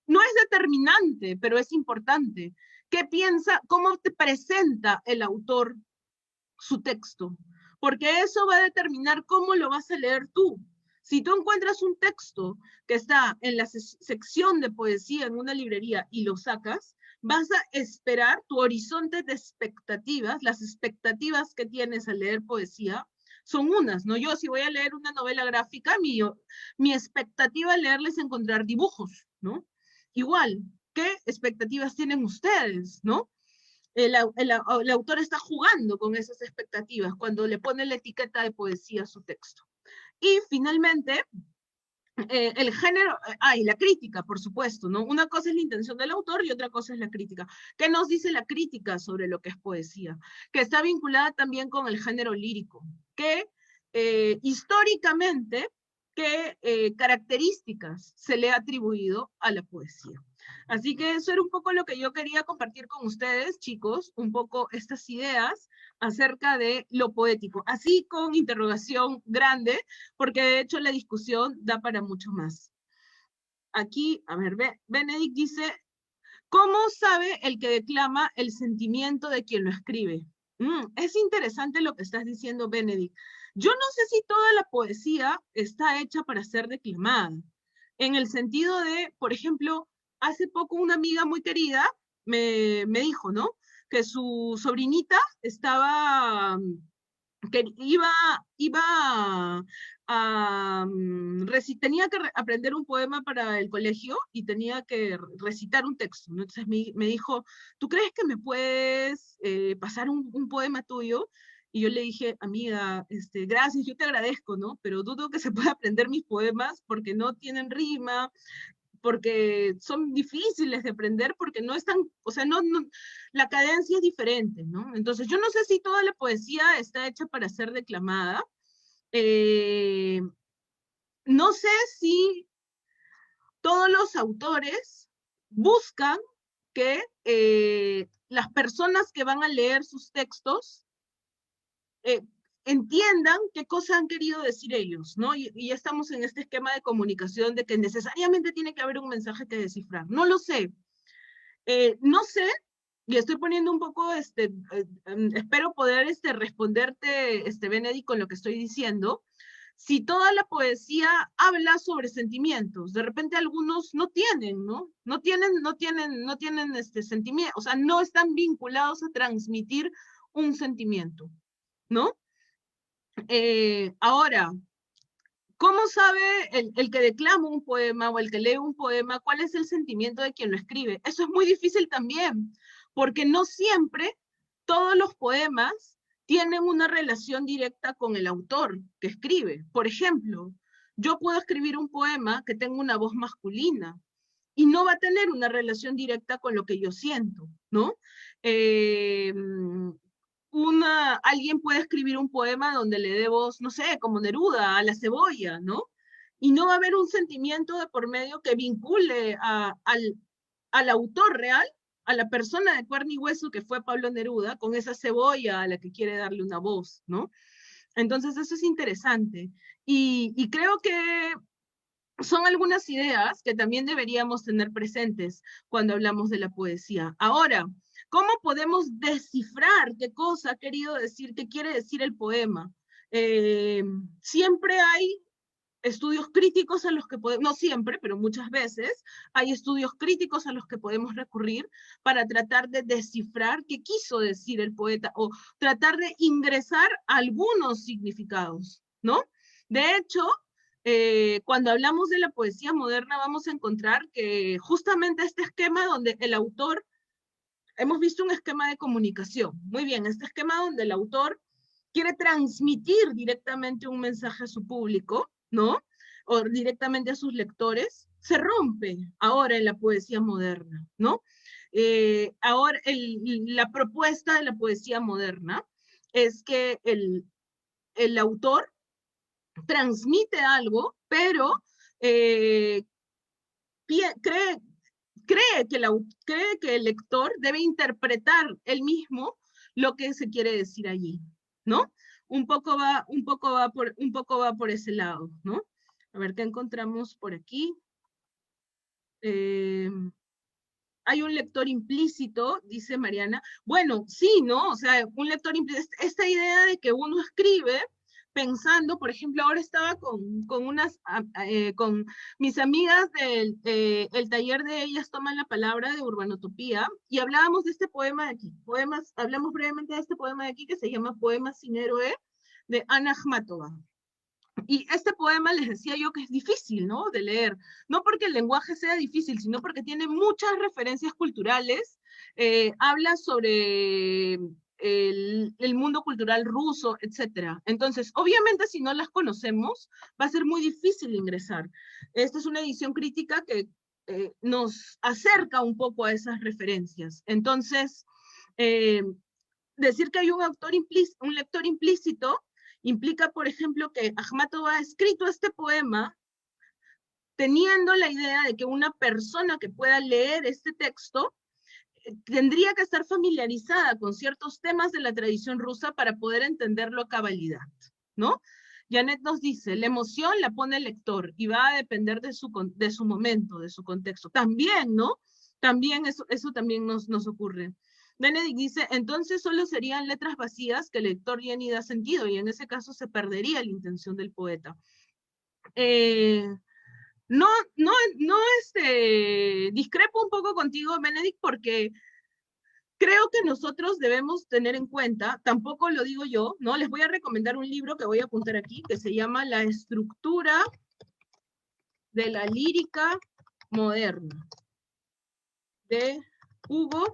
No es determinante, pero es importante. ¿Qué piensa, cómo te presenta el autor su texto? Porque eso va a determinar cómo lo vas a leer tú. Si tú encuentras un texto que está en la sección de poesía en una librería y lo sacas, vas a esperar tu horizonte de expectativas, las expectativas que tienes al leer poesía, son unas, ¿no? Yo si voy a leer una novela gráfica, mi expectativa al leerla es encontrar dibujos, ¿no? Igual, ¿qué expectativas tienen ustedes, no? El autor está jugando con esas expectativas cuando le pone la etiqueta de poesía a su texto. Y finalmente, el género, y la crítica, por supuesto, ¿no? Una cosa es la intención del autor y otra cosa es la crítica. ¿Qué nos dice la crítica sobre lo que es poesía? Que está vinculada también con el género lírico, que históricamente, qué características se le ha atribuido a la poesía. Así que eso era un poco lo que yo quería compartir con ustedes, chicos, un poco estas ideas acerca de lo poético, así con interrogación grande, porque de hecho la discusión da para mucho más. Aquí, a ver, Benedict dice, ¿cómo sabe el que declama el sentimiento de quien lo escribe? Es interesante lo que estás diciendo, Benedict. Yo no sé si toda la poesía está hecha para ser declamada, en el sentido de, por ejemplo, hace poco una amiga muy querida me dijo, ¿no? Que su sobrinita estaba, que tenía que aprender un poema para el colegio y tenía que recitar un texto, ¿no? Entonces me dijo, ¿tú crees que me puedes pasar un poema tuyo? Y yo le dije, amiga, gracias, yo te agradezco, ¿no? Pero dudo que se pueda aprender mis poemas porque no tienen rima, porque son difíciles de aprender, porque no están, o sea, la cadencia es diferente, ¿no? Entonces, yo no sé si toda la poesía está hecha para ser declamada. No sé si todos los autores buscan que las personas que van a leer sus textos entiendan qué cosa han querido decir ellos, ¿no? Y estamos en este esquema de comunicación de que necesariamente tiene que haber un mensaje que descifrar. No lo sé. No sé, y estoy poniendo un poco, espero poder responderte, Benedict, con lo que estoy diciendo, si toda la poesía habla sobre sentimientos? De repente algunos no tienen, ¿no? No tienen sentimiento, o sea, no están vinculados a transmitir un sentimiento, ¿no? Ahora, ¿cómo sabe el que declama un poema o el que lee un poema cuál es el sentimiento de quien lo escribe? Eso es muy difícil también, porque no siempre todos los poemas tienen una relación directa con el autor que escribe. Por ejemplo, yo puedo escribir un poema que tenga una voz masculina y no va a tener una relación directa con lo que yo siento, ¿no? Alguien puede escribir un poema donde le dé voz, no sé, como Neruda, a la cebolla, ¿no? Y no va a haber un sentimiento de por medio que vincule al autor real, a la persona de carne y hueso que fue Pablo Neruda, con esa cebolla a la que quiere darle una voz, ¿no? Entonces eso es interesante. Y creo que son algunas ideas que también deberíamos tener presentes cuando hablamos de la poesía. Ahora, ¿cómo podemos descifrar qué cosa ha querido decir, qué quiere decir el poema? Siempre hay estudios críticos a los que podemos, no siempre, pero muchas veces, hay estudios críticos a los que podemos recurrir para tratar de descifrar qué quiso decir el poeta, o tratar de ingresar algunos significados, ¿no? De hecho, cuando hablamos de la poesía moderna vamos a encontrar que justamente este esquema donde el autor, hemos visto un esquema de comunicación, muy bien, este esquema donde el autor quiere transmitir directamente un mensaje a su público, ¿no? O directamente a sus lectores, se rompe ahora en la poesía moderna, ¿no? Ahora la propuesta de la poesía moderna es que el autor transmite algo, pero cree que el lector debe interpretar él mismo lo que se quiere decir allí, ¿no? Un poco va por ese lado, ¿no? A ver qué encontramos por aquí. Hay un lector implícito, dice Mariana. Bueno, sí, ¿no? O sea, un lector implícito, esta idea de que uno escribe pensando, por ejemplo, ahora estaba con mis amigas del taller de Ellas Toman la Palabra de Urbanotopía, y hablábamos de este poema de aquí, hablamos brevemente de este poema de aquí que se llama Poemas sin héroe, de Ana Akhmatova. Y este poema les decía yo que es difícil, ¿no? De leer, no porque el lenguaje sea difícil, sino porque tiene muchas referencias culturales, habla sobre el mundo cultural ruso, etc. Entonces, obviamente si no las conocemos, va a ser muy difícil ingresar. Esta es una edición crítica que nos acerca un poco a esas referencias. Entonces, decir que hay un lector implícito implica, por ejemplo, que Akhmatova ha escrito este poema teniendo la idea de que una persona que pueda leer este texto tendría que estar familiarizada con ciertos temas de la tradición rusa para poder entenderlo a cabalidad, ¿no? Janet nos dice, la emoción la pone el lector y va a depender de su momento, de su contexto. También, ¿no? También eso también nos ocurre. Benedict dice, entonces solo serían letras vacías que el lector ya ni da sentido, y en ese caso se perdería la intención del poeta. Discrepo un poco contigo, Benedict, porque creo que nosotros debemos tener en cuenta, tampoco lo digo yo, ¿no? Les voy a recomendar un libro que voy a apuntar aquí, que se llama La estructura de la lírica moderna, de Hugo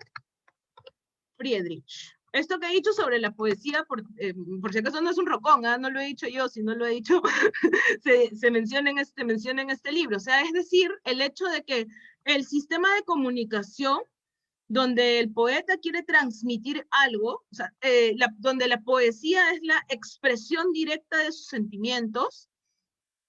Friedrich. Esto que he dicho sobre la poesía, por si acaso no es un rocón, no lo he dicho yo, sino lo he dicho, se menciona en este libro. O sea, es decir, el hecho de que el sistema de comunicación donde el poeta quiere transmitir algo, o sea, donde la poesía es la expresión directa de sus sentimientos,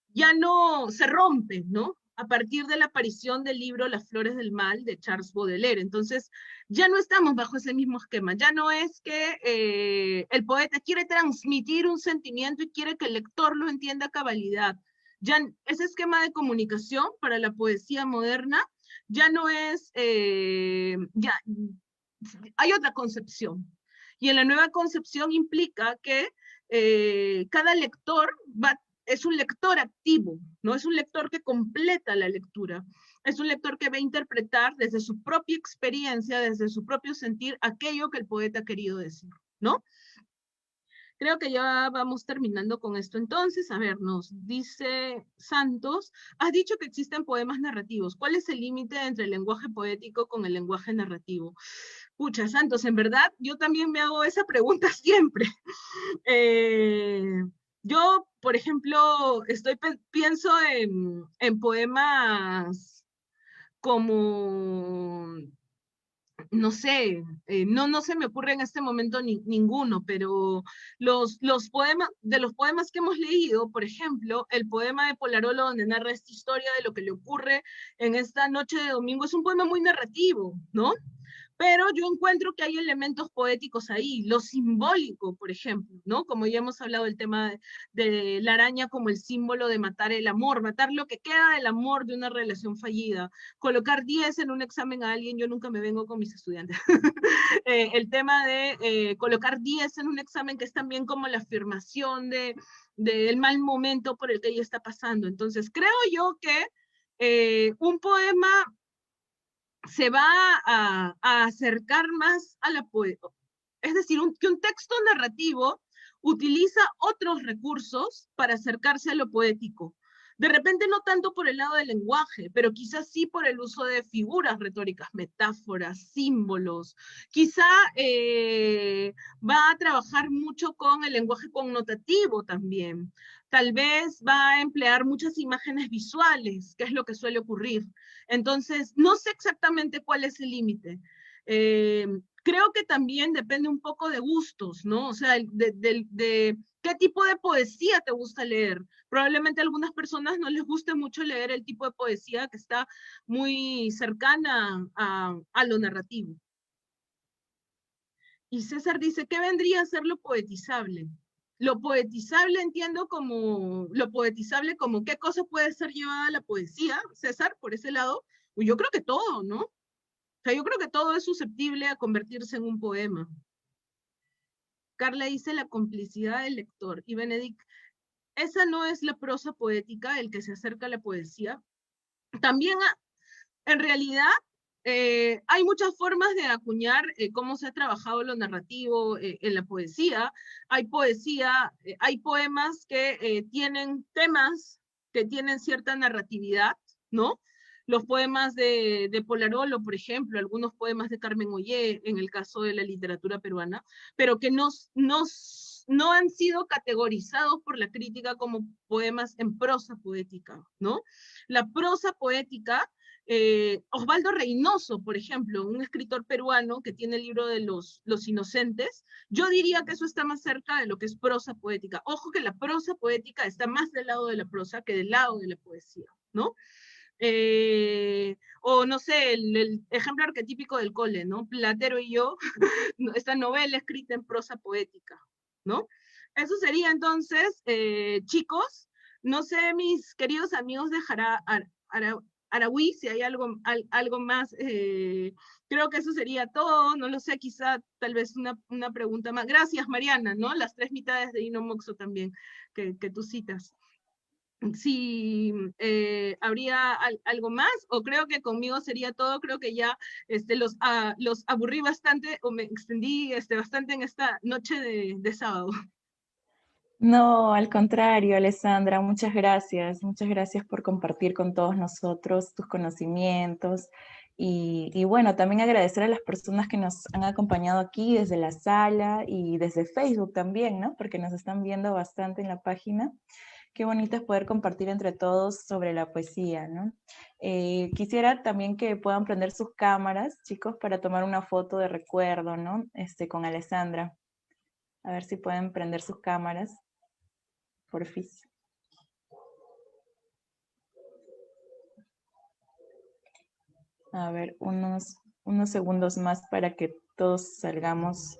ya no se rompe, ¿no? A partir de la aparición del libro Las Flores del Mal de Charles Baudelaire. Entonces, ya no estamos bajo ese mismo esquema. Ya no es que el poeta quiere transmitir un sentimiento y quiere que el lector lo entienda a cabalidad. Ya ese esquema de comunicación para la poesía moderna ya no es, ya hay otra concepción. Y en la nueva concepción implica que cada lector es un lector activo, no es un lector que completa la lectura, es un lector que va a interpretar desde su propia experiencia, desde su propio sentir, aquello que el poeta ha querido decir, ¿no? Creo que ya vamos terminando con esto entonces. A ver, nos dice Santos, has dicho que existen poemas narrativos. ¿Cuál es el límite entre el lenguaje poético con el lenguaje narrativo? Pucha, Santos, en verdad, yo también me hago esa pregunta siempre. Yo, por ejemplo, pienso en poemas como no sé, no se me ocurre en este momento ninguno, pero los poemas, de los poemas que hemos leído, por ejemplo, el poema de Polarolo, donde narra esta historia de lo que le ocurre en esta noche de domingo, es un poema muy narrativo, ¿no? Pero yo encuentro que hay elementos poéticos ahí, lo simbólico, por ejemplo, ¿no? Como ya hemos hablado del tema de la araña como el símbolo de matar el amor, matar lo que queda del amor de una relación fallida, colocar 10 en un examen a alguien, yo nunca me vengo con mis estudiantes, el tema de colocar 10 en un examen que es también como la afirmación del mal momento por el que ella está pasando. Entonces, creo yo que un poema se va a acercar más a la poesía. Es decir, que un texto narrativo utiliza otros recursos para acercarse a lo poético. De repente no tanto por el lado del lenguaje, pero quizás sí por el uso de figuras retóricas, metáforas, símbolos. Quizá va a trabajar mucho con el lenguaje connotativo también. Tal vez va a emplear muchas imágenes visuales, que es lo que suele ocurrir. Entonces, no sé exactamente cuál es el límite. Creo que también depende un poco de gustos, ¿no? O sea, de qué tipo de poesía te gusta leer. Probablemente a algunas personas no les guste mucho leer el tipo de poesía que está muy cercana a lo narrativo. Y César dice, ¿qué vendría a ser lo poetizable? Lo poetizable entiendo como, lo poetizable como qué cosa puede ser llevada a la poesía, César, por ese lado. Pues yo creo que todo, ¿no? O sea, yo creo que todo es susceptible a convertirse en un poema. Carla dice la complicidad del lector. Y Benedict, esa no es la prosa poética, el que se acerca a la poesía. También, en realidad, hay muchas formas de acuñar cómo se ha trabajado lo narrativo en la poesía. Hay poesía, hay poemas que tienen temas que tienen cierta narratividad, ¿no? Los poemas de Polarolo, por ejemplo, algunos poemas de Carmen Ollé, en el caso de la literatura peruana, pero que no han sido categorizados por la crítica como poemas en prosa poética, ¿no? La prosa poética Osvaldo Reynoso, por ejemplo, un escritor peruano que tiene el libro de los Inocentes, yo diría que eso está más cerca de lo que es prosa poética. Ojo que la prosa poética está más del lado de la prosa que del lado de la poesía, ¿no? O no sé, el ejemplo arquetípico del cole, ¿no? Platero y yo, esta novela escrita en prosa poética, ¿no? Eso sería entonces, chicos, no sé, mis queridos amigos de Araui, si hay algo más, creo que eso sería todo, no lo sé, quizá tal vez una pregunta más. Gracias, Mariana, ¿no? Las 3 mitades de Ino Moxo también, que tú citas. Si habría algo más, o creo que conmigo sería todo, creo que ya los aburrí bastante, o me extendí bastante en esta noche de sábado. No, al contrario, Alessandra, muchas gracias por compartir con todos nosotros tus conocimientos y bueno, también agradecer a las personas que nos han acompañado aquí desde la sala y desde Facebook también, ¿no? Porque nos están viendo bastante en la página. Qué bonito es poder compartir entre todos sobre la poesía, ¿no? Quisiera también que puedan prender sus cámaras, chicos, para tomar una foto de recuerdo, ¿no? Con Alessandra. A ver si pueden prender sus cámaras. Porfis. A ver, unos segundos más para que todos salgamos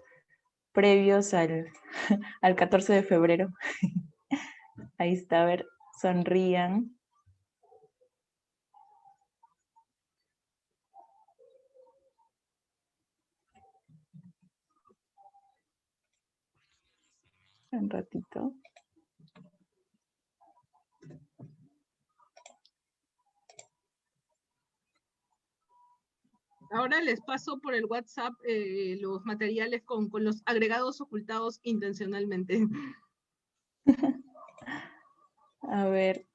previos al 14 de febrero. Ahí está, a ver, sonrían. Un ratito. Ahora les paso por el WhatsApp los materiales con los agregados ocultados intencionalmente. A ver,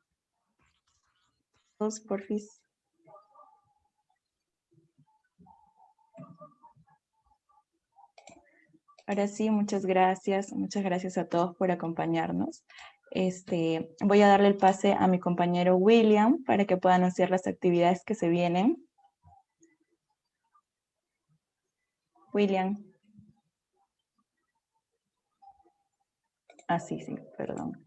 dos porfis. Ahora sí, muchas gracias a todos por acompañarnos. Voy a darle el pase a mi compañero William para que pueda anunciar las actividades que se vienen. William. Ah, sí, perdón.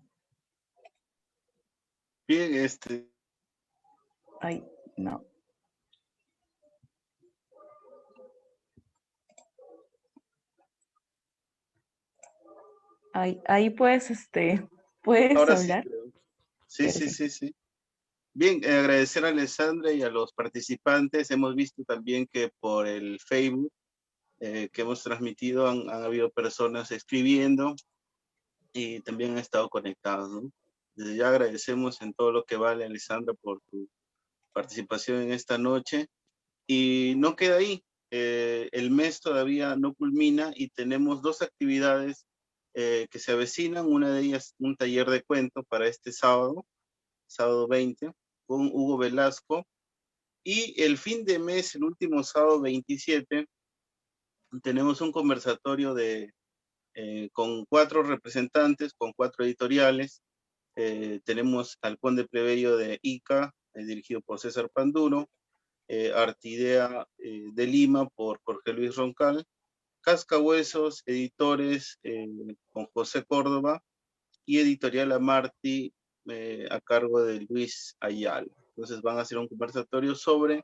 Bien, Ay, no. Ahí puedes, puedes ahora sí, hablar. creo. Sí, sí, Perfecto. sí. Bien, agradecer a Alessandra y a los participantes. Hemos visto también que por el Facebook que hemos transmitido han habido personas escribiendo y también han estado conectados, ¿no? Desde ya agradecemos en todo lo que vale, Alessandra, por tu participación en esta noche. Y no queda ahí. El mes todavía no culmina y tenemos dos actividades que se avecinan. Una de ellas, un taller de cuento para este sábado 20, con Hugo Velasco. Y el fin de mes, el último sábado 27, tenemos un conversatorio con 4 representantes, con 4 editoriales. Tenemos al Conde Plebeyo de Ica, dirigido por César Panduro, Artidea de Lima por Jorge Luis Roncal, Cascahuesos, editores con José Córdoba, y Editorial Amarty a cargo de Luis Ayala. Entonces van a hacer un conversatorio sobre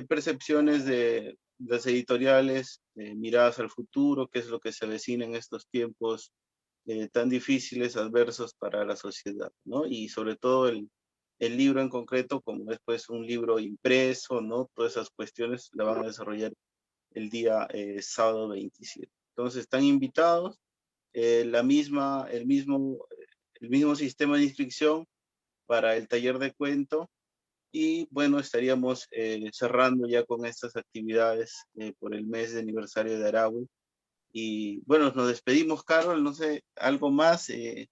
percepciones de las editoriales, miradas al futuro, qué es lo que se avecina en estos tiempos tan difíciles, adversos para la sociedad, ¿no? Y sobre todo el libro en concreto, como después un libro impreso, ¿no? Todas esas cuestiones la van a desarrollar el día sábado 27. Entonces están invitados, el mismo sistema de inscripción para el taller de cuento. Y bueno, estaríamos cerrando ya con estas actividades por el mes de aniversario de Araui. Y bueno, nos despedimos, Carol, no sé, algo más, que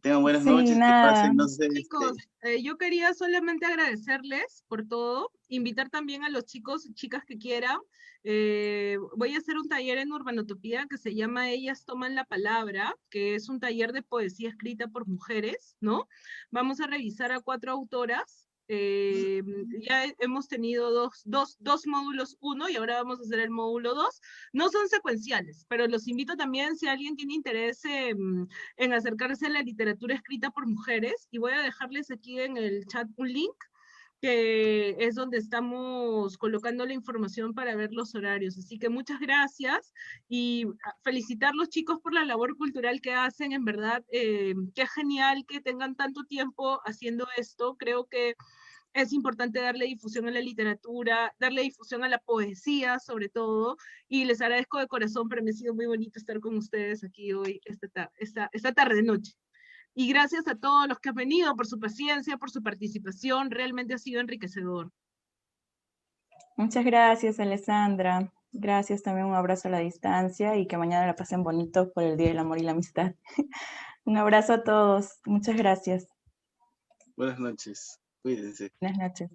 tengan buenas Sí, noches, que nada. pasen, no sé. Chicos, yo quería solamente agradecerles por todo, invitar también a los chicos y chicas que quieran. Voy a hacer un taller en Urbanotopía que se llama Ellas Toman la Palabra, que es un taller de poesía escrita por mujeres, ¿no? Vamos a revisar a 4 autoras. Ya hemos tenido dos módulos 1 y ahora vamos a hacer el módulo 2. No son secuenciales, pero los invito también si alguien tiene interés en acercarse a la literatura escrita por mujeres, y voy a dejarles aquí en el chat un link que es donde estamos colocando la información para ver los horarios. Así que muchas gracias y felicitar a los chicos por la labor cultural que hacen. En verdad, qué genial que tengan tanto tiempo haciendo esto. Creo que es importante darle difusión a la literatura, darle difusión a la poesía, sobre todo, y les agradezco de corazón, pero me ha sido muy bonito estar con ustedes aquí hoy, esta tarde-noche. Y gracias a todos los que han venido por su paciencia, por su participación, realmente ha sido enriquecedor. Muchas gracias, Alessandra. Gracias, también un abrazo a la distancia y que mañana la pasen bonito por el Día del Amor y la Amistad. Un abrazo a todos. Muchas gracias. Buenas noches, cuídense. Buenas noches.